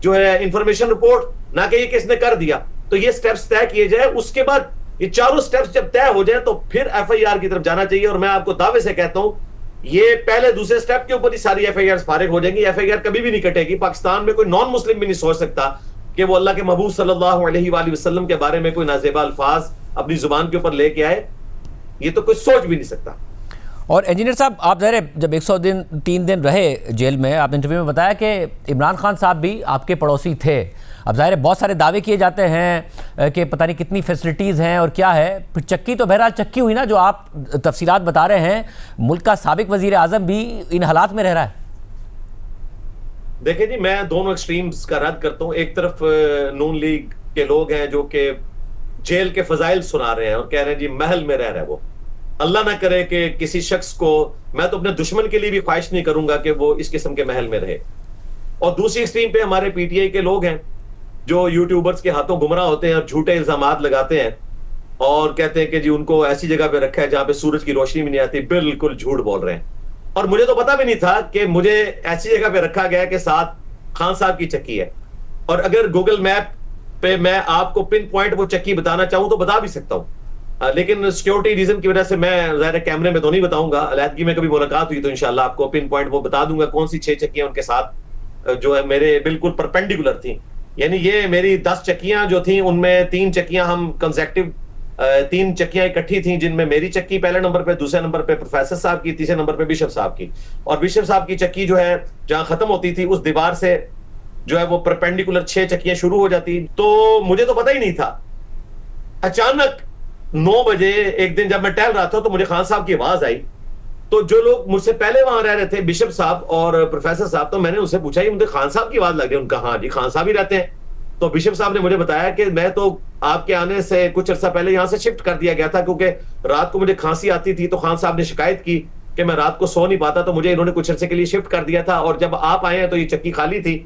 जो है इंफॉर्मेशन रिपोर्ट, ना कि ये किसने कर दिया। तो ये स्टेप्स तय किए जाए, उसके बाद ये चारों स्टेप्स जब तय हो जाए तो फिर FIR की तरफ जाना चाहिए। और मैं आपको दावे से कहता हूं ये पहले दूसरे स्टेप के ऊपर ही सारी FIR फारिग हो जाएंगी। FIR कभी भी नहीं कटेगी। पाकिस्तान में कोई नॉन मुस्लिम भी नहीं सोच सकता कि वो अल्लाह के महबूब सल्लल्लाहु अलैहि वसल्लम के बारे में कोई नाजेबा अल्फाज अपनी जुबान के ऊपर लेके आए, ये तो कोई सोच भी नहीं सकता। और इंजीनियर साहब, आप ज़ाहिर जब 103 दिन रहे जेल में, आपने इंटरव्यू में बताया कि इमरान खान साहब भी आपके पड़ोसी थे। अब ज़ाहिर बहुत सारे दावे किए जाते हैं कि पता नहीं कितनी फैसिलिटीज़ हैं और क्या है। फिर चक्की तो बहरहाल चक्की हुई ना, जो आप तफसीलात बता रहे हैं। मुल्क का साबिक वजीर आज़म भी इन हालात में रह रहा है। देखिए जी, मैं दोनों एक्सट्रीम्स का रद्द करता हूँ। एक तरफ नून लीग के लोग हैं जो कि जेल के फजाइल सुना रहे हैं और कह रहे हैं जी महल में रह रहा है वो। अल्लाह ना करे कि किसी शख्स को, मैं तो अपने दुश्मन के लिए भी ख्वाहिश नहीं करूंगा कि वो इस किस्म के महल में रहे। और दूसरी एक्सट्रीम पे हमारे PTI के लोग हैं जो यूट्यूबर्स के हाथों गुमराह होते हैं और झूठे इल्जामात लगाते हैं और कहते हैं कि जी उनको ऐसी जगह पे रखा है जहां पे सूरज की रोशनी भी नहीं आती। बिल्कुल झूठ बोल रहे हैं। और मुझे तो पता भी नहीं था कि मुझे ऐसी जगह पे रखा गया कि साथ खान साहब की चक्की है। और अगर गूगल मैप पे मैं आपको पिन पॉइंट वो चक्की बताना चाहूं तो बता भी सकता हूं, लेकिन सिक्योरिटी रीजन की वजह से मैं ज़ाहिर कैमरे में तो नहीं बताऊंगा। अलहदगी में कभी मुलाकात हुई तो इंशाल्लाह आपको पिन पॉइंट वो बता दूंगा कौन सी 6 चक्कियां उनके साथ जो है मेरे बिल्कुल परपेंडिकुलर थी। यानी ये मेरी 10 चक्कियां जो थी उनमें 3 चक्कियां हम कंसेक्टिव 3 चक्कियां इकट्ठी थी, जिनमें मेरी चक्की पहले नंबर पे, दूसरे नंबर पे प्रोफेसर साहब की, तीसरे नंबर पे बिशप साहब की। और बिशप साहब की चक्की जो है जहां खत्म होती थी उस दीवार से जो है वो परपेंडिकुलर 6 चक्कियां शुरू हो जाती। तो मुझे तो पता ही नहीं था। अचानक 9 बजे एक दिन जब मैं टहल रहा था तो मुझे खान साहब की आवाज आई। तो जो लोग मुझसे पहले वहां रह रहे थे, बिशप साहब और प्रोफेसर साहब, तो मैंने उनसे पूछा ये मुझे खान साहब की आवाज लग रही है। उनका हाँ जी खान साहब ही रहते हैं। तो बिशप साहब ने मुझे बताया कि मैं तो आपके आने से कुछ अर्सा पहले यहां से शिफ्ट कर दिया गया था, क्योंकि रात को मुझे खांसी आती थी। तो खान साहब ने शिकायत की कि मैं रात को सो नहीं पाता, तो मुझे इन्होंने कुछ अर्से के लिए शिफ्ट कर दिया था। और जब आप आए हैं तो ये चक्की खाली थी।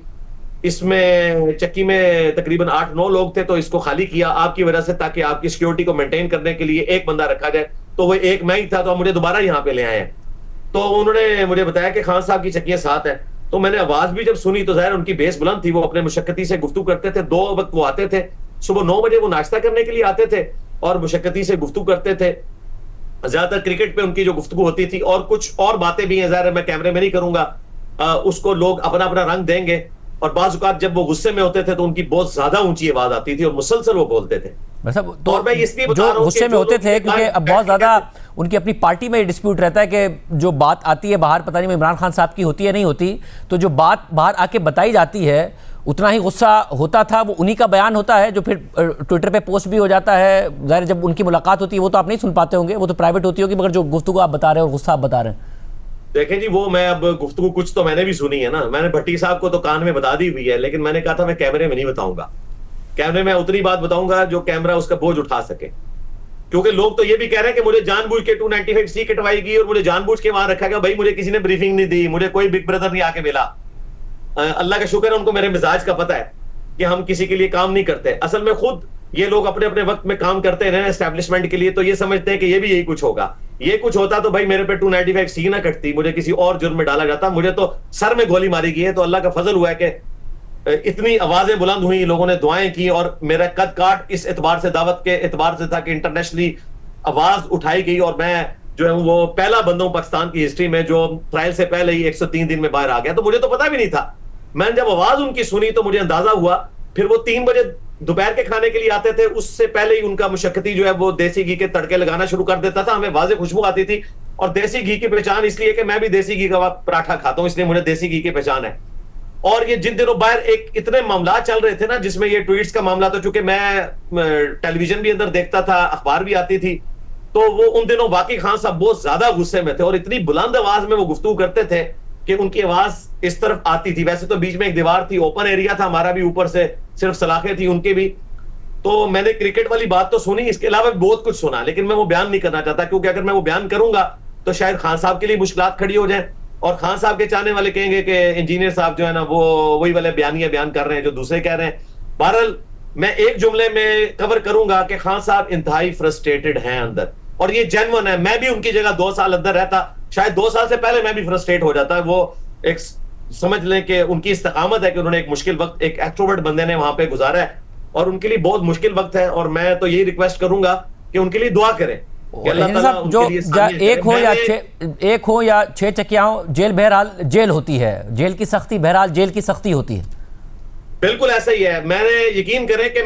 इसमें चक्की में तकरीबन 8-9 लोग थे, तो इसको खाली किया आपकी वजह से, ताकि आपकी सिक्योरिटी को मेंटेन करने के लिए एक बंदा रखा जाए। तो वो एक मैं ही था, तो आप मुझे दोबारा यहाँ पे ले आए हैं। तो उन्होंने मुझे बताया कि खान साहब की चक्कियां साथ है। तो मैंने आवाज भी जब सुनी तो जाहिर उनकी बेस बुलंद थी, वो अपने मुशक्कती से गुफ्तगू करते थे। 2 वक्त वो आते थे, सुबह 9 बजे वो नाश्ता करने के लिए आते थे और मुशक्कती से गुफ्तगू करते थे। ज्यादातर क्रिकेट पे उनकी जो गुफ्तगू होती थी, और कुछ और बातें भी हैं, जाहिर मैं कैमरे में नहीं करूंगा, उसको लोग अपना अपना रंग देंगे। और बाज़ औक़ात जब वो गुस्से में होते थे तो उनकी बहुत ज्यादा ऊंची आवाज आती थी और मुसलसल वो बोलते थे। तो और मैं इसलिए बता रहा हूं गुस्से में होते थे क्योंकि अब बहुत ज्यादा उनकी अपनी पार्टी में डिस्प्यूट रहता है कि जो बात आती है बाहर, पता नहीं इमरान खान साहब की होती है नहीं होती, तो जो बात बाहर आके बताई जाती है उतना ही गुस्सा होता था। वो उन्हीं का बयान होता है जो फिर ट्विटर पे पोस्ट भी हो जाता है। ज़ाहिर जब उनकी मुलाकात होती है वो तो आप नहीं सुन पाते होंगे, वो तो प्राइवेट होती होगी, मगर जो गुफ्तगू आप बता रहे हो और गुस्सा आप बता रहे हैं। देखें जी, वो मैं अब गुफ्तगू कुछ तो मैंने भी सुनी है ना, मैंने भट्टी साहब को तो कान में बता दी हुई है, लेकिन मैंने कहा था मैं कैमरे में नहीं बताऊंगा। कैमरे में उतनी बात बताऊंगा जो कैमरा उसका बोझ उठा सके, क्योंकि लोग तो ये भी कह रहे हैं कि मुझे जानबूझ के 295C कटवाई और मुझे जानबूझ के वहां रखा गया। भाई मुझे किसी ने ब्रीफिंग नहीं दी, मुझे कोई बिग ब्रदर नहीं आके मिला। अल्लाह का शुक्र है उनको मेरे मिजाज का पता है कि हम किसी के लिए काम नहीं करते। असल में खुद ये लोग अपने अपने वक्त में काम करते रहे एस्टेब्लिशमेंट के लिए, तो ये समझते हैं कि ये भी यही कुछ होगा। ये कुछ होता तो भाई मेरे पे 295 सी ना कटती, मुझे किसी और जुर्म में डाला जाता। मुझे तो सर में गोली मारी गई है, तो अल्लाह का फजल हुआ है कि इतनी आवाजें बुलंद हुई, लोगों ने दुआएं की, और मेरा कद काट इस एतबार से, दावत के एतबार से था कि इंटरनेशनली आवाज उठाई गई, और मैं जो है वो पहला बंदा हूं पाकिस्तान की हिस्ट्री में जो ट्रायल से पहले ही 103 दिन में बाहर आ गया। तो मुझे तो पता भी नहीं था। मैंने जब आवाज उनकी सुनी तो मुझे अंदाजा हुआ। फिर वो 3 बजे दोपहर के खाने के लिए आते थे, उससे पहले ही उनका मुशक्कती जो है वो देसी घी के तड़के लगाना शुरू कर देता था। हमें वाज़े खुशबू आती थी, और देसी घी की पहचान इसलिए कि मैं भी देसी घी का पराठा खाता हूं, इसलिए मुझे देसी घी की पहचान है। और ये जिन दिनों बाहर एक इतने मामला चल रहे थे ना, जिसमें ये ट्वीट्स का मामला था, चूंकि मैं टेलीविजन भी अंदर देखता था, अखबार भी आती थी, तो वो उन दिनों वाकई खान साहब बहुत ज्यादा गुस्से में थे, और इतनी बुलंद आवाज में वो गुफ्तगू करते थे कि उनकी आवाज इस तरफ आती थी। वैसे तो बीच में एक दीवार थी, ओपन एरिया था हमारा भी, ऊपर से सिर्फ सलाखें थी, उनके भी। तो मैंने क्रिकेट वाली बात तो सुनी, इसके अलावा बहुत कुछ सुना, लेकिन मैं वो बयान नहीं करना चाहता, क्योंकि अगर मैं वो बयान करूंगा तो शायद खान साहब के लिए मुश्किलात खड़ी हो जाए, और खान साहब के चाहने वाले कहेंगे कि इंजीनियर साहब जो है ना वो वही वाले बयान कर रहे हैं जो दूसरे कह रहे हैं। बहरहाल मैं एक जुमले में कवर करूंगा कि खान साहब इंतहाई फ्रस्ट्रेटेड हैं अंदर, और ये जेन्युइन है। मैं भी उनकी जगह 2 साल अंदर रहता, शायद 2 साल से पहले मैं भी फ्रस्ट्रेट हो जाता। वो एक समझ लें कि उनकी इस्तकामत है कि उन्होंने एक मुश्किल वक्त एक एक्सट्रोवर्ट बंदे ने वहां पे गुजारा है, और उनके लिए बहुत मुश्किल वक्त है। और मैं तो यही रिक्वेस्ट करूंगा कि उनके लिए दुआ करें कि अल्लाह ताला जो उनके लिए साबित करे। एक हो या 6 चकिया हो, जेल बहरहाल जेल होती है, जेल की सख्ती बहरहाल जेल की सख्ती होती है। बिल्कुल ऐसा ही है। मैंने यकीन करें कि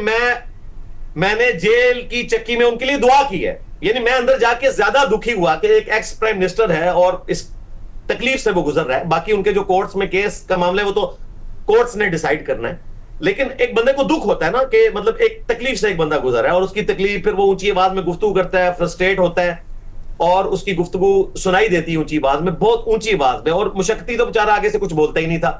मैंने जेल की चक्की में उनके लिए दुआ की है, यानी मैं अंदर जाके ज्यादा दुखी हुआ कि एक एक्स प्राइम मिनिस्टर है और इस तकलीफ से वो गुजर रहा है। बाकी उनके जो कोर्ट्स में केस का मामला है वो तो कोर्ट्स ने डिसाइड करना है, लेकिन एक बंदे को दुख होता है ना कि मतलब एक तकलीफ से एक बंदा गुजर रहा है, और उसकी तकलीफ फिर वो ऊंची आवाज में गुफ्तगू करता है, फ्रस्ट्रेट होता है, और उसकी गुफ्तगू सुनाई देती है ऊंची आवाज में, बहुत ऊंची आवाज में। और मुशक्कती तो बेचारा आगे से कुछ बोलता ही नहीं था।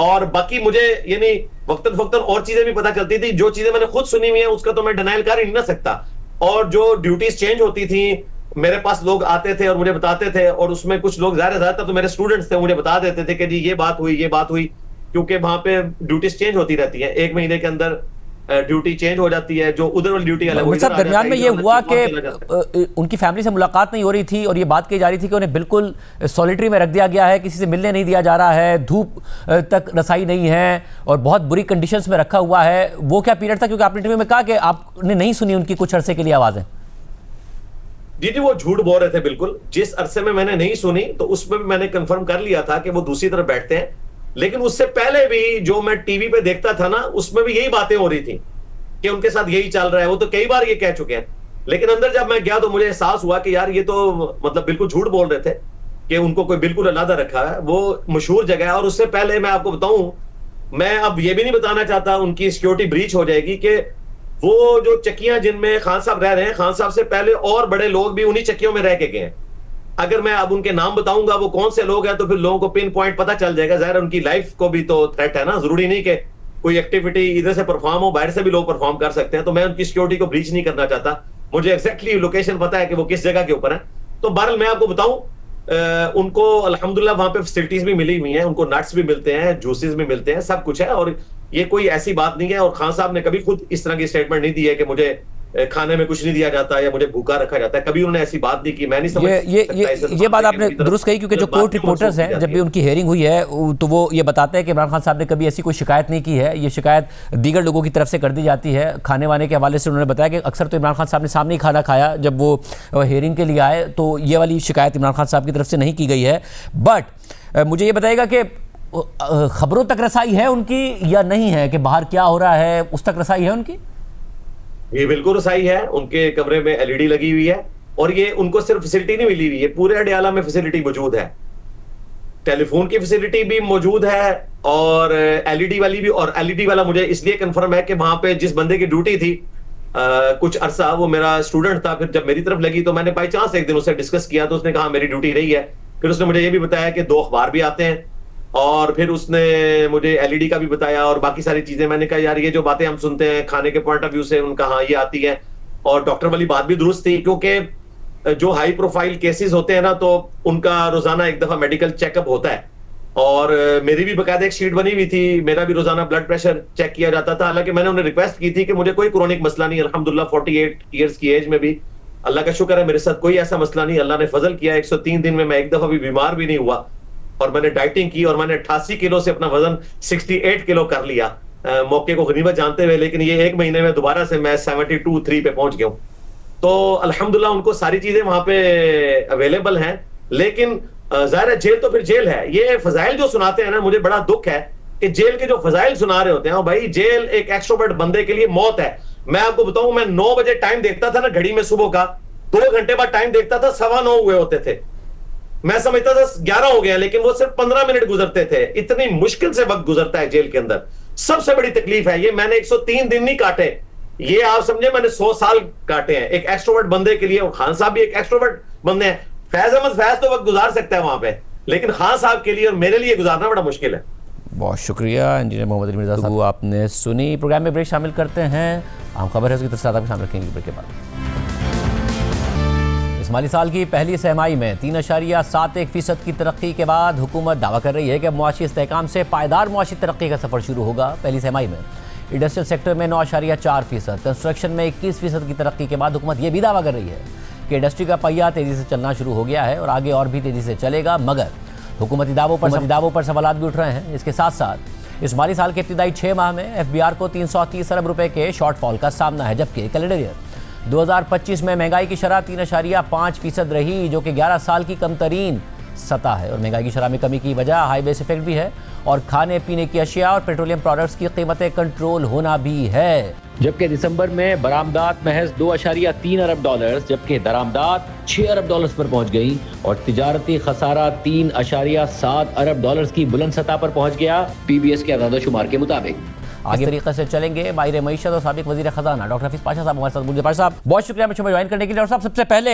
और बाकी मुझे यानी वक्तन फक्तन और चीजें भी पता चलती थी, जो चीजें मैंने खुद सुनी हुई है उसका तो मैं डिनाइल कर ही नहीं ना सकता। और जो ड्यूटीज चेंज होती थी, मेरे पास लोग आते थे और मुझे बताते थे, और उसमें कुछ लोग ज्यादातर तो मेरे स्टूडेंट्स थे, मुझे बता देते थे कि जी ये बात हुई, क्योंकि वहां पे ड्यूटीज चेंज होती रहती है, 1 महीने के अंदर ड्यूटी चेंज हो जाती है, जो उधर वाली ड्यूटी अलग। दरमियान में ये हुआ कि उनकी फैमिली से मुलाकात नहीं हो रही थी, और ये बात कही जा रही थी कि उन्हें बिल्कुल सॉलिटरी में रख दिया गया है, किसी से मिलने नहीं दिया जा रहा है, धूप तक रसाई नहीं है, और बहुत बुरी कंडीशंस में रखा हुआ है। वो क्या पीरियड था, क्योंकि आपने इंटरव्यू में कहा कि आपने नहीं सुनी उनकी कुछ अरसे के लिए आवाजें? जी वो झूठ बोल रहे थे बिल्कुल। जिस अरसे में मैंने नहीं सुनी तो उसमें भी मैंने कंफर्म कर लिया था कि वो दूसरी तरफ बैठते हैं, लेकिन उससे पहले भी जो मैं टीवी पे देखता था ना, उसमें भी यही बातें हो रही थी कि उनके साथ यही चल रहा है। वो तो कई बार ये कह चुके हैं, लेकिन अंदर जब मैं गया तो मुझे एहसास हुआ कि यार ये तो मतलब बिल्कुल झूठ बोल रहे थे कि उनको कोई बिल्कुल अलग रखा है। वो मशहूर जगह है। और उससे पहले मैं आपको बताऊं, मैं अब ये भी नहीं बताना चाहता, उनकी सिक्योरिटी ब्रीच हो जाएगी, कि वो जो चक्कियां जिनमें खान साहब रह रहे हैं, खान साहब से पहले और बड़े लोग भी उन्हीं चक्कियों में रह के गए हैं। अगर मैं अब उनके नाम बताऊंगा वो कौन से लोग हैं, तो फिर लोगों को पिन पॉइंट पता चल जाएगा। जाहिर उनकी लाइफ को भी तो थ्रेट है ना, जरूरी नहीं कि कोई एक्टिविटी इधर से परफॉर्म हो, बाहर से भी लोग परफॉर्म कर सकते हैं। तो मैं उनकी सिक्योरिटी को ब्रीच नहीं करना चाहता, मुझे एक्जैक्टली लोकेशन पता है कि वो किस जगह के ऊपर है। तो बहरहाल मैं आपको बताऊं, उनको अल्हम्दुलिल्लाह वहां पे फैसिलिटीज भी मिली हुई हैं, उनको नट्स भी मिलते हैं, जूसेस भी मिलते हैं, सब कुछ है। और ये कोई ऐसी बात नहीं है। और खान साहब ने कभी खुद इस तरह की स्टेटमेंट नहीं दी है कि मुझे खाने में कुछ नहीं दिया जाता या मुझे भूखा रखा जाता है, कभी उन्होंने ऐसी बात नहीं की। मैं नहीं समझ ये बात आपने दुरुस्त कही, क्योंकि जो कोर्ट रिपोर्टर्स हैं, जब भी उनकी हेयरिंग हुई है तो वो ये बताते हैं कि इमरान खान साहब ने कभी ऐसी कोई शिकायत नहीं की है। ये शिकायत दीगर लोगों की तरफ से कर दी जाती है। खाने वाने के हवाले से उन्होंने बताया कि अक्सर तो इमरान खान साहब ने सामने ही खाना खाया जब वो हेयरिंग के लिए आए, तो ये वाली शिकायत इमरान खान साहब की तरफ से नहीं की गई है। बट मुझे ये बताइएगा कि खबरों तक रसाई है उनकी या नहीं है, कि बाहर क्या हो रहा है उस तक रसाई है उनकी? ये बिल्कुल रसाई है। उनके कमरे में एलईडी लगी हुई है, और ये उनको सिर्फ फैसिलिटी नहीं मिली हुई है, पूरे अडियाला में फैसिलिटी मौजूद है। टेलीफोन की फैसिलिटी भी मौजूद है, और एलईडी वाली भी। और एलईडी वाला मुझे इसलिए कंफर्म है कि वहां पे जिस बंदे की ड्यूटी थी कुछ अरसा, वो मेरा स्टूडेंट था। फिर जब मेरी तरफ लगी तो मैंने बाई चांस एक दिन उससे डिस्कस किया, तो उसने कहा मेरी ड्यूटी रही है। फिर उसने मुझे ये भी बताया कि 2 अखबार भी आते हैं, और फिर उसने मुझे एलईडी का भी बताया और बाकी सारी चीजें। मैंने कहा यार ये जो बातें हम सुनते हैं खाने के पॉइंट ऑफ व्यू से, उनका हाँ ये आती है। और डॉक्टर वाली बात भी दुरुस्त थी, क्योंकि जो हाई प्रोफाइल केसेस होते हैं ना, तो उनका रोजाना एक दफा मेडिकल चेकअप होता है, और मेरी भी बकायदा एक शीट बनी हुई थी, मेरा भी रोजाना ब्लड प्रेशर चेक किया जाता था। हालांकि मैंने उन्हें रिक्वेस्ट की थी कि मुझे कोई क्रोनिक मसला नहीं, अल्हम्दुलिल्लाह 48 इयर्स की एज में भी अल्लाह का शुक्र है मेरे साथ कोई ऐसा मसला नहीं। अल्लाह ने फजल किया, 103 दिन में मैं एक दफा भी बीमार भी नहीं हुआ। और मैंने डाइटिंग की और मैंने 88 किलो से अपना वजन 68 किलो कर लिया, मौके को गनीमत जानते हुए। लेकिन ये एक महीने में दोबारा से मैं 72-3 पे पहुंच गया हूं। तो अल्हम्दुलिल्लाह उनको सारी चीजें वहां पे अवेलेबल हैं। लेकिन जाहिर है जेल तो फिर जेल है। ये फजाइल जो सुनाते हैं ना, मुझे बड़ा दुख है कि जेल के जो फजाइल सुना रहे होते हैं, भाई जेल एक एक्सट्रोवर्ट बंदे के लिए मौत है। मैं आपको बताऊं, मैं 9 बजे टाइम देखता था ना घड़ी में सुबह का, 2 घंटे बाद टाइम देखता था 9:15 हुए होते थे। मैं समझता था 11 हो गया, लेकिन वो सिर्फ 15 मिनट गुजरते थे। इतनी मुश्किल से वक्त गुजरता है जेल के अंदर। सबसे बड़ी तकलीफ है ये, मैंने 103 दिन नहीं काटे, ये आप समझे मैंने 100 साल काटे हैं एक एक्सट्रोवर्ट बंदे के लिए। और खान साहब भी एक एक्सट्रोवर्ट बंदे हैं। फैज अहमद फैज तो वक्त गुजार सकता है वहां पे, लेकिन खान साहब के लिए और मेरे लिए गुजारना बड़ा मुश्किल है। बहुत शुक्रिया इंजीनियर मोहम्मद अली मिर्जा साहब, आपने सुनी। प्रोग्राम में ब्रेक शामिल करते हैं, आम खबर है उसकी तफसीलात आपको शामिल रखेंगे ब्रेक के बाद। इस माली साल की पहली सहमाई में 3.71% की तरक्की के बाद हुकूमत दावा कर रही है कि मुआशी इस्तेहकाम से पायदार मुआशी तरक्की का सफर शुरू होगा। पहली सहमाई में इंडस्ट्रियल सेक्टर में 9.4%, कंस्ट्रक्शन में 21% की तरक्की के बाद हुकूमत यह भी दावा कर रही है कि इंडस्ट्री का पहिया तेज़ी से चलना शुरू हो गया है और आगे और भी तेज़ी से चलेगा। मगर हुकूमती दावों पर सवालात भी उठ रहे हैं। इसके साथ साथ इस माली साल के इब्तिदाई 6 माह में FBR को 330 अरब रुपए के शॉर्टफॉल का सामना है, जबकि कैलेंडर ईयर 2025 में महंगाई की शरह 3.5% रही, जो कि 11 साल की कम तरीन सतह है। और महंगाई की शरह में कमी की वजह हाई बेस इफेक्ट भी है और खाने पीने की अशिया और पेट्रोलियम प्रोडक्ट्स की कीमतें कंट्रोल होना भी है। जबकि दिसंबर में बरामदात महज 2.3 अरब डॉलर्स, जबकि दरामदात 6 अरब डॉलर्स पर पहुंच गई और तिजारती खसारा 3.7 अरब डॉलर्स की बुलंद सतह पर पहुंच गया, PBS के आदादोशुमार के मुताबिक। आगे तरीके से चलेंगे माहिर मईशत और साबिक वजीर खजाना डॉक्टर हफीज पाशा साहब हमारे साथ मौजूद। पाशा साहब बहुत शुक्रिया मुझे ज्वाइन करने के लिए। डॉक्टर साहब सबसे पहले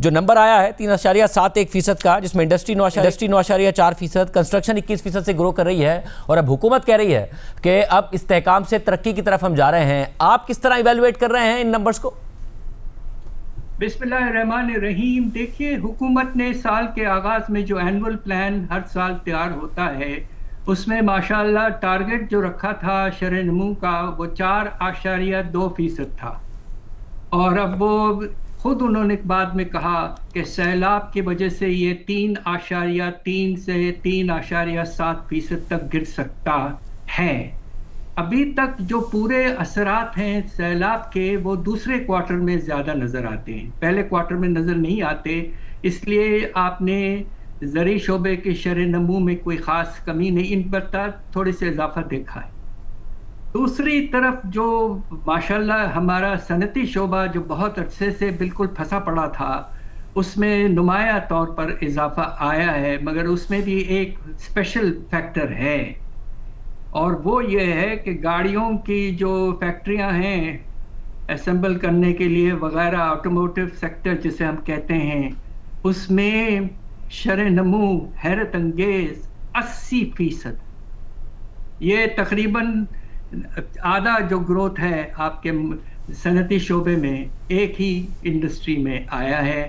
जो नंबर आया है 3.71% का, जिसमें इंडस्ट्री 9.4%, कंस्ट्रक्शन 21% से ग्रो कर रही है और अब हुकूमत कह रही है कि अब इस्तेहकाम से तरक्की की तरफ हम जा रहे हैं। आप किस तरह इवेलुएट कर रहे हैं इन नंबर्स को? बिस्मिल्लाहिर्रहमानिर्रहीम। देखिए, हुकूमत ने साल के आगाज में जो एनुअल प्लान हर साल तैयार होता है, उसमें माशाअल्लाह टारगेट जो रखा था शरह नमू का वो 4.2% था। और अब वो खुद उन्होंने बाद में कहा कि सैलाब की वजह से ये 3.3 से 3.7% तक गिर सकता है। अभी तक जो पूरे असरात हैं सैलाब के, वो दूसरे क्वार्टर में ज़्यादा नज़र आते हैं, पहले क्वार्टर में नज़र नहीं आते। इसलिए आपने ज़री शोबे के शरह नमू में कोई ख़ास कमी नहीं, इन पर थोड़े से इजाफा देखा है। दूसरी तरफ जो माशाल्लाह हमारा सनती शोबा जो बहुत अरसे से बिल्कुल फंसा पड़ा था, उसमें नुमाया तौर पर इजाफा आया है, मगर उसमें भी एक स्पेशल फैक्टर है और वो ये है कि गाड़ियों की जो फैक्ट्रियां हैं असेंबल करने के लिए वगैरह, ऑटोमोटिव सेक्टर जिसे हम कहते हैं, उसमें शरह नमू हैरत अंगेज 80%। ये तकरीबन आधा जो ग्रोथ है आपके सनती शोबे में एक ही इंडस्ट्री में आया है।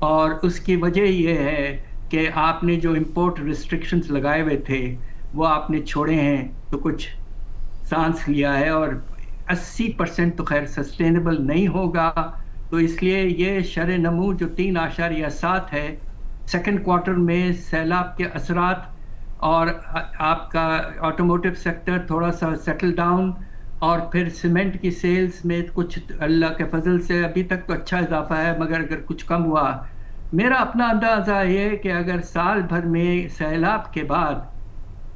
और उसकी वजह यह है कि आपने जो इंपोर्ट रिस्ट्रिक्शंस लगाए हुए थे वो आपने छोड़े हैं, तो कुछ सांस लिया है। और 80% तो खैर सस्टेनेबल नहीं होगा, तो इसलिए ये शरह नमू जो 3.7 है, सेकंड क्वार्टर में सैलाब के असरात और आपका ऑटोमोटिव सेक्टर थोड़ा सा सेटल डाउन, और फिर सीमेंट की सेल्स में कुछ अल्लाह के फजल से अभी तक तो अच्छा इजाफा है, मगर अगर कुछ कम हुआ, मेरा अपना अंदाज़ा ये है कि अगर साल भर में सैलाब के बाद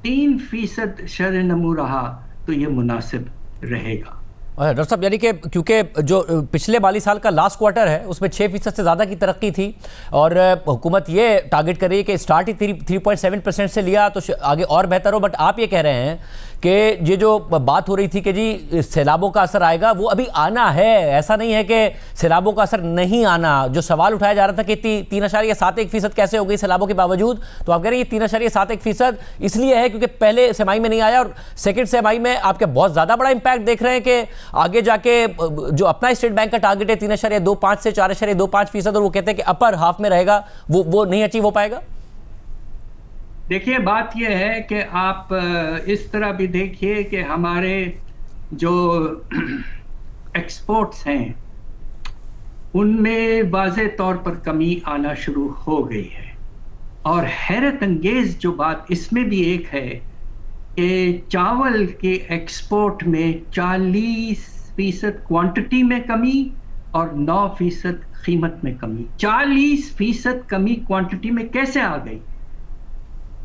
3% शरह नमू रहा तो ये मुनासिब रहेगा। डॉक्टर साहब, यानी कि क्योंकि जो पिछले माली साल का लास्ट क्वार्टर है उसमें 6% से ज़्यादा की तरक्की थी और हुकूमत ये टारगेट कर रही है कि स्टार्ट ही 3.7% से लिया तो आगे और बेहतर हो। बट आप ये कह रहे हैं कि ये जो बात हो रही थी कि जी सैलाबों का असर आएगा, वो अभी आना है, ऐसा नहीं है कि सैलाबों का असर नहीं आना। जो सवाल उठाया जा रहा था कि 3.71% कैसे हो गई सैलाबों के बावजूद, तो आप कह रहे हैं ये 3.71% इसलिए है क्योंकि पहले सेमाई में नहीं आया और सेकेंड सेमाई में आपके बहुत ज़्यादा बड़ा इम्पैक्ट देख रहे हैं कि आगे जाके जो अपना स्टेट बैंक का टारगेट है 3.25 से 4.25% और वो कहते हैं कि अपर हाफ में रहेगा, वो नहीं अचीव हो पाएगा। देखिए, बात यह है कि आप इस तरह भी देखिए कि हमारे जो एक्सपोर्ट्स हैं उनमें वाज़े तौर पर कमी आना शुरू हो गई है। और हैरत अंगेज जो बात इसमें भी एक है कि चावल के एक्सपोर्ट में 40% क्वांटिटी में कमी और 9% कीमत में कमी। 40% कमी क्वांटिटी में कैसे आ गई?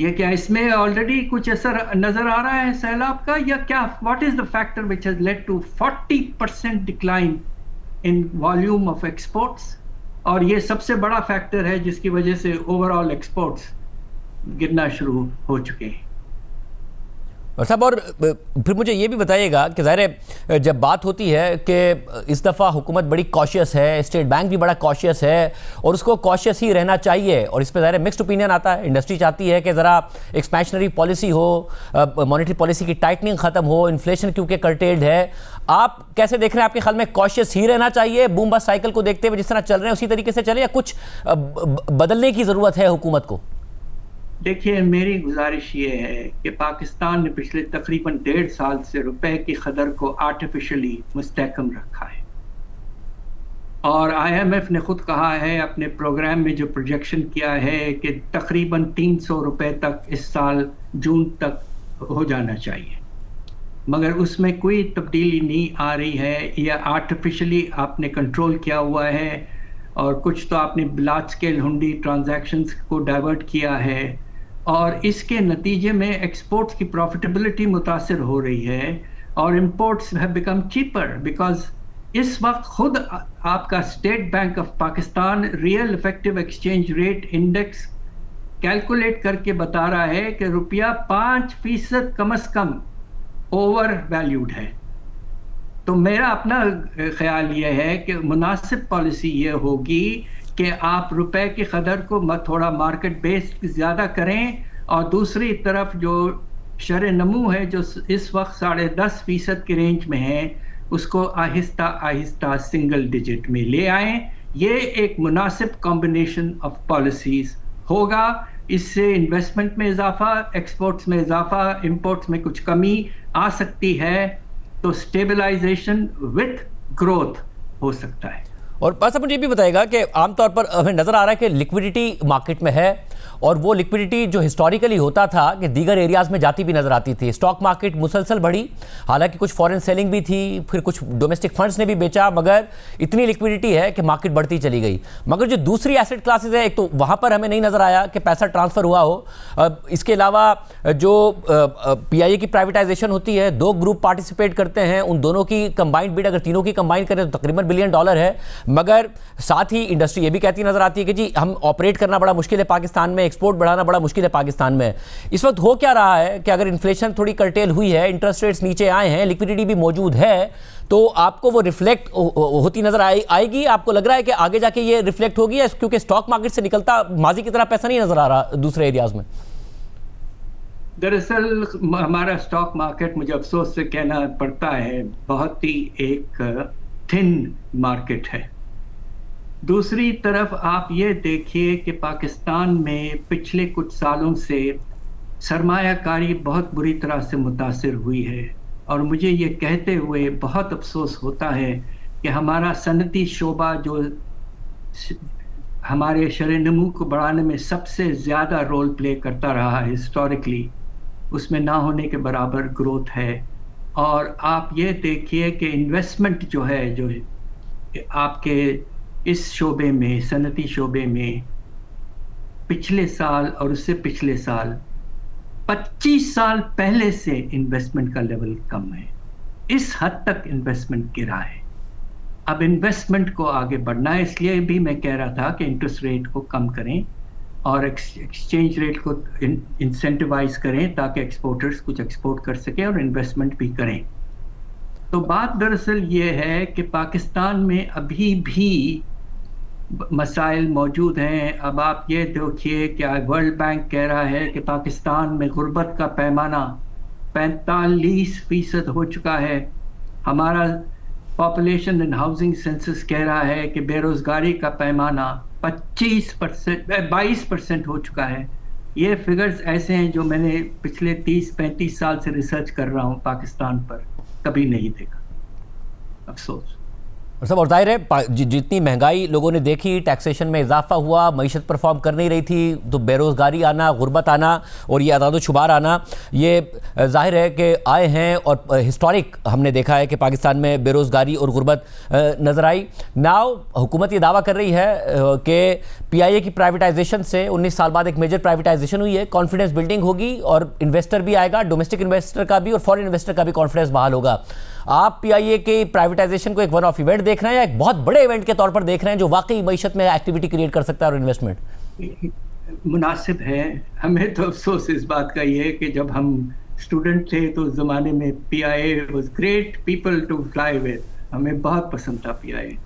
ये क्या इसमें ऑलरेडी कुछ असर नजर आ रहा है सैलाब का, या क्या? What is the factor which has led to 40% decline in volume of exports? और ये सबसे बड़ा फैक्टर है जिसकी वजह से ओवरऑल एक्सपोर्ट्स गिरना शुरू हो चुके हैं। और साहब, और फिर मुझे ये भी बताइएगा कि ज़ाहिर है जब बात होती है कि इस दफ़ा हुकूमत बड़ी कॉशियस है, स्टेट बैंक भी बड़ा कॉशियस है और उसको कॉशियस ही रहना चाहिए, और इस पर ज़ाहिर मिक्स्ड ओपिनियन आता है। इंडस्ट्री चाहती है कि ज़रा एक्सपेंशनरी पॉलिसी हो, मॉनेटरी पॉलिसी की टाइटनिंग ख़त्म हो, इन्फ्लेशन क्योंकि कर्टेल्ड है। आप कैसे देख रहे हैं? आपके ख्याल में कॉशियस ही रहना चाहिए, बूम बस्ट साइकिल को देखते हुए जिस तरह चल रहे हैं उसी तरीके से चले, या कुछ बदलने की ज़रूरत है हुकूमत को? देखिए, मेरी गुजारिश ये है कि पाकिस्तान ने पिछले तकरीबन 1.5 साल से रुपए की कदर को आर्टिफिशियली मुस्तहकम रखा है। और IMF ने खुद कहा है अपने प्रोग्राम में, जो प्रोजेक्शन किया है, कि तकरीबन 300 रुपए तक इस साल जून तक हो जाना चाहिए, मगर उसमें कोई तब्दीली नहीं आ रही है। या आर्टिफिशियली आपने कंट्रोल किया हुआ है, और कुछ तो आपने लार्ज स्केल हुंडी ट्रांजैक्शंस को डाइवर्ट किया है, और इसके नतीजे में एक्सपोर्ट्स की प्रॉफिटेबिलिटी मुतासिर हो रही है और imports have become cheaper. Because इस वक्त खुद आपका state bank of Pakistan real effective exchange rate index calculate करके बता रहा है कि रुपया 5% कम से कम ओवर वैल्यूड है। तो मेरा अपना ख्याल ये है कि मुनासिब पॉलिसी ये होगी कि आप रुपए की कदर को थोड़ा मार्केट बेस्ड ज़्यादा करें, और दूसरी तरफ जो शर नमू है जो इस वक्त 10.5% की रेंज में है, उसको आहिस्ता आहिस्ता सिंगल डिजिट में ले आएं। ये एक मुनासिब कॉम्बिनेशन ऑफ पॉलिसीज़ होगा। इससे इन्वेस्टमेंट में इजाफा, एक्सपोर्ट्स में इजाफा, इंपोर्ट्स में कुछ कमी आ सकती है, तो स्टेबलाइजेशन विथ ग्रोथ हो सकता है। और बस मुझे ये भी बताएगा कि आमतौर पर हमें नज़र आ रहा है कि लिक्विडिटी मार्केट में है, और वो लिक्विडिटी जो हिस्टोरिकली होता था कि दीगर एरियाज़ में जाती भी नज़र आती थी। स्टॉक मार्केट मुसलसल बढ़ी, हालांकि कुछ फॉरेन सेलिंग भी थी, फिर कुछ डोमेस्टिक फंड्स ने भी बेचा, मगर इतनी लिक्विडिटी है कि मार्केट बढ़ती चली गई। मगर जो दूसरी एसेट क्लासेज है, एक तो वहाँ पर हमें नहीं नज़र आया कि पैसा ट्रांसफ़र हुआ हो। इसके अलावा जो PIA की प्राइवेटाइजेशन होती है, 2 ग्रुप पार्टिसिपेट करते हैं, उन दोनों की कंबाइंड बिड अगर तीनों की कंबाइन करें तो तकरीबन $1 बिलियन है। मगर साथ ही इंडस्ट्री ये भी कहती नजर आती है कि जी हम ऑपरेट करना बड़ा मुश्किल है पाकिस्तान में, एक्सपोर्ट बढ़ाना बड़ा मुश्किल है पाकिस्तान में। इस वक्त हो क्या रहा है कि अगर इन्फ्लेशन थोड़ी कर्टेल हुई है, इंटरेस्ट रेट्स नीचे आए हैं, लिक्विडिटी भी मौजूद है, तो आपको वो रिफ्लेक्ट होती नजर आएगी? आपको लग रहा है कि आगे जाके ये रिफ्लेक्ट होगी, क्योंकि स्टॉक मार्केट से निकलता माजी की तरह पैसा नहीं नजर आ रहा दूसरे एरियाज में? दरअसल हमारा स्टॉक मार्केट, मुझे अफसोस से कहना पड़ता है, बहुत ही एक थिन मार्केट है। दूसरी तरफ आप ये देखिए कि पाकिस्तान में पिछले कुछ सालों से सरमायाकारी बहुत बुरी तरह से मुतासिर हुई है, और मुझे ये कहते हुए बहुत अफसोस होता है कि हमारा सनती शोबा जो हमारे शर-ए-नमू को बढ़ाने में सबसे ज़्यादा रोल प्ले करता रहा है हिस्टोरिकली, उसमें ना होने के बराबर ग्रोथ है। और आप ये देखिए कि इन्वेस्टमेंट जो है, जो आपके इस शोबे में, सनती शोबे में, पिछले साल और उससे पिछले साल 25 साल पहले से इन्वेस्टमेंट का लेवल कम है। इस हद तक इन्वेस्टमेंट गिरा है। अब इन्वेस्टमेंट को आगे बढ़ना है, इसलिए भी मैं कह रहा था कि इंटरेस्ट रेट को कम करें और एक्सचेंज रेट को इंसेंटिवाइज करें, ताकि एक्सपोर्टर्स कुछ एक्सपोर्ट कर सकें और इन्वेस्टमेंट भी करें। तो बात दरअसल ये है कि पाकिस्तान में अभी भी मसाइल मौजूद हैं। अब आप ये देखिए कि वर्ल्ड बैंक कह रहा है कि पाकिस्तान में गुर्बत का पैमाना 45% हो चुका है। हमारा पॉपुलेशन एंड हाउसिंग सेंसस कह रहा है कि बेरोजगारी का पैमाना 22% हो चुका है। ये फिगर्स ऐसे हैं जो मैंने पिछले 30-35 साल से रिसर्च कर रहा हूँ पाकिस्तान पर, कभी नहीं देखा, अफसोस। और सब और जाहिर है जितनी महंगाई लोगों ने देखी, टैक्सेशन में इजाफा हुआ, मईशत परफॉर्म कर नहीं रही थी, तो बेरोज़गारी आना, गुर्बत आना और ये अदाद शुमार आना, ये जाहिर है कि आए हैं। और हिस्टोरिक हमने देखा है कि पाकिस्तान में बेरोज़गारी और गुर्बत नज़र आई। नाउ हुकूमत ये दावा कर रही है कि PIA की प्राइवेटाइजेशन से 19 साल बाद एक मेजर प्राइवेटाइजेशन हुई है, कॉन्फिडेंस बिल्डिंग होगी और इन्वेस्टर भी आएगा, डोमेस्टिक इन्वेस्टर का भी और फॉरेन इन्वेस्टर का भी कॉन्फिडेंस बहाल होगा। आप PIA के प्राइवेटाइजेशन को एक वन ऑफ इवेंट देख रहे हैं या एक बहुत बड़े इवेंट के तौर पर देख रहे हैं जो वाकई मईशत में एक्टिविटी क्रिएट कर सकता है और इन्वेस्टमेंट? मुनासिब है। हमें तो अफसोस इस बात का ये है कि जब हम स्टूडेंट थे तो उस ज़माने में PIA was great people to fly with, हमें बहुत पसंद था PIA।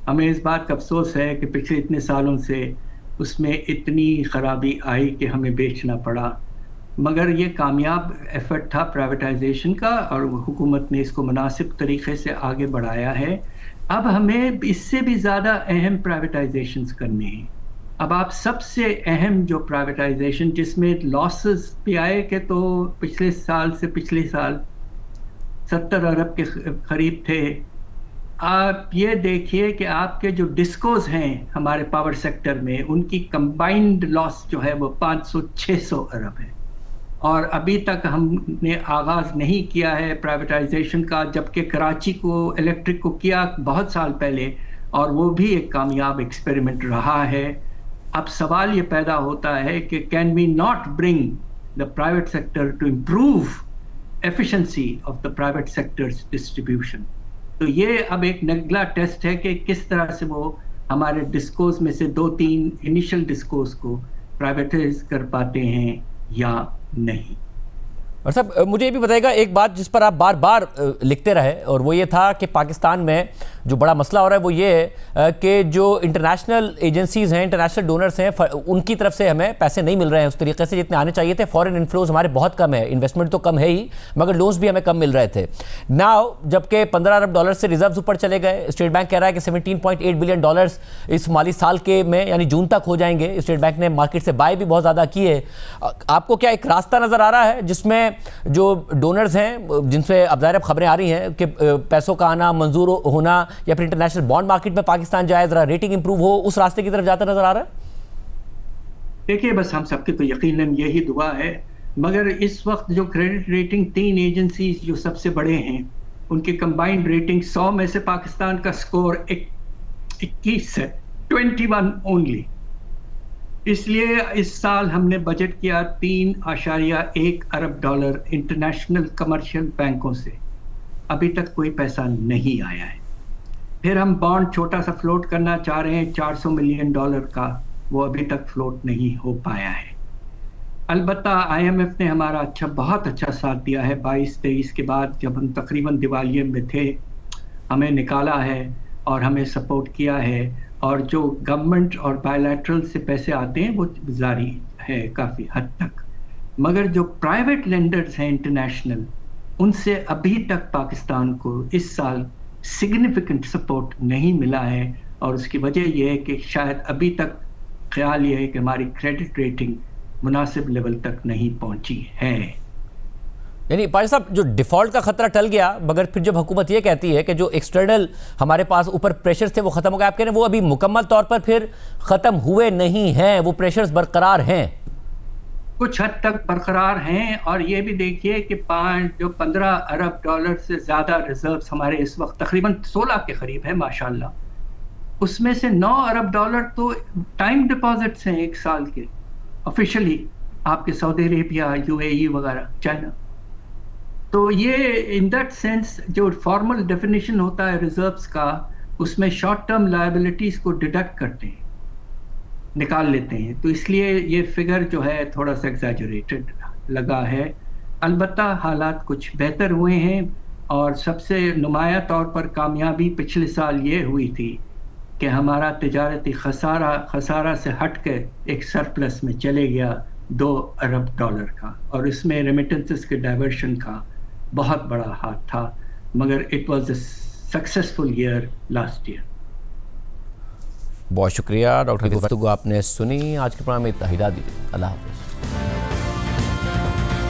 हमें इस बात का अफसोस है कि पिछले इतने सालों से उसमें इतनी खराबी आई कि हमें बेचना पड़ा, मगर ये कामयाब एफर्ट था प्राइवेटाइजेशन का और हुकूमत ने इसको मुनासिब तरीके से आगे बढ़ाया है। अब हमें इससे भी ज़्यादा अहम प्राइवेटाइजेशंस करने हैं। अब आप सबसे अहम जो प्राइवेटाइजेशन जिसमें लॉसेस PIA के तो पिछले साल 70 अरब के करीब थे। आप ये देखिए कि आपके जो डिस्कोज हैं हमारे पावर सेक्टर में, उनकी कंबाइंड लॉस जो है वो 500-600 अरब है और अभी तक हमने आगाज़ नहीं किया है प्राइवेटाइजेशन का, जबकि कराची को इलेक्ट्रिक को किया बहुत साल पहले और वो भी एक कामयाब एक्सपेरिमेंट रहा है। अब सवाल ये पैदा होता है कि can we not bring the private sector to improve efficiency of the private sectors distribution. तो ये अब एक अगला टेस्ट है कि किस तरह से वो हमारे डिस्कोज में से 2-3 इनिशियल डिस्कोज को प्राइवेटाइज कर पाते हैं या नहीं। और साहब मुझे ये भी बताइएगा एक बात जिस पर आप बार बार लिखते रहे, और वो ये था कि पाकिस्तान में जो बड़ा मसला हो रहा है वो ये है कि जो इंटरनेशनल एजेंसीज़ हैं, इंटरनेशनल डोनर्स हैं, उनकी तरफ से हमें पैसे नहीं मिल रहे हैं उस तरीके से जितने आने चाहिए थे। फॉरेन इन्फ्लोज हमारे बहुत कम है, इन्वेस्टमेंट तो कम है ही मगर लोन्स भी हमें कम मिल रहे थे। नाउ जबकि $15 अरब से रिजर्व ऊपर चले गए, स्टेट बैंक कह रहा है कि $17.8 बिलियन इस माली साल के में यानी जून तक हो जाएंगे। स्टेट बैंक ने मार्केट से बाय भी बहुत ज़्यादा किए। आपको क्या एक रास्ता नज़र आ रहा है जिसमें जो डोनर्स हैं जिनसे अब ज़ाहिर खबरें आ रही हैं कि पैसों का आना, मंजूर होना या फिर इंटरनेशनल बॉन्ड मार्केट में पाकिस्तान जाए, जरा रेटिंग इंप्रूव हो, उस रास्ते की तरफ जाता नजर आ रहा है? देखिए बस हम सबके तो यकीनन यही दुआ है, मगर इस वक्त जो क्रेडिट रेटिंग 3 एजेंसीज जो सबसे बड़े हैं उनकी कंबाइंड रेटिंग 100 में से पाकिस्तान का स्कोर 21 है, 21 ओनली। इसलिए इस साल हमने बजट किया $3.1 अरब इंटरनेशनल कमर्शियल बैंकों से, अभी तक कोई पैसा नहीं आया है। फिर हम बॉन्ड छोटा सा फ्लोट करना चाह रहे हैं $400 मिलियन का, वो अभी तक फ्लोट नहीं हो पाया है। अलबत्ता IMF ने हमारा बहुत अच्छा साथ दिया है। 22-23 के बाद जब हम तकरीबन दिवालिये में थे, हमें निकाला है और हमें सपोर्ट किया है, और जो गवर्नमेंट और बायलैटरल से पैसे आते हैं वो जारी है काफ़ी हद तक। मगर जो प्राइवेट लेंडर्स हैं इंटरनेशनल, उनसे अभी तक पाकिस्तान को इस साल सिग्निफिकेंट सपोर्ट नहीं मिला है, और उसकी वजह यह है कि शायद अभी तक ख्याल ये है कि हमारी क्रेडिट रेटिंग मुनासिब लेवल तक नहीं पहुंची है। यानी पाजी साहब जो डिफ़ॉल्ट का खतरा टल गया, मगर फिर जब हुकूमत ये कहती है कि जो एक्सटर्नल हमारे पास ऊपर प्रेशर्स थे वो ख़त्म हो गए, आप कह रहे हैं वो अभी मुकम्मल तौर पर फिर ख़त्म हुए नहीं हैं, वो प्रेशर्स बरकरार हैं? कुछ हद तक बरकरार हैं। और ये भी देखिए कि 15 अरब से ज़्यादा रिजर्व्स हमारे इस वक्त तकरीबन 16 के करीब है माशाल्लाह। उसमें से $9 अरब तो टाइम डिपॉजिट्स हैं 1 साल के ऑफिशियली, आपके सऊदी अरेबिया, UAE वगैरह, चाइना। तो ये इन दैट सेंस जो फॉर्मल डेफिनेशन होता है रिजर्व्स का, उसमें शॉर्ट टर्म लायबिलिटीज को डिडक्ट करते हैं, निकाल लेते हैं, तो इसलिए ये फिगर जो है थोड़ा सा एग्जैजरेटेड लगा है। अलबत्ता हालात कुछ बेहतर हुए हैं, और सबसे नुमाया तौर पर कामयाबी पिछले साल ये हुई थी कि हमारा तिजारती खसारा से हट के एक सरप्लस में चले गया $2 अरब का, और इसमें रेमिटेंसेस के डाइवर्शन का बहुत बड़ा हाथ था, मगर it was a successful year last year. बहुत शुक्रिया डॉक्टर, गुफ्तगू आपने सुनी। आज के प्रोग्राम में इतना ही दी। अल्लाह हाफ़िज़।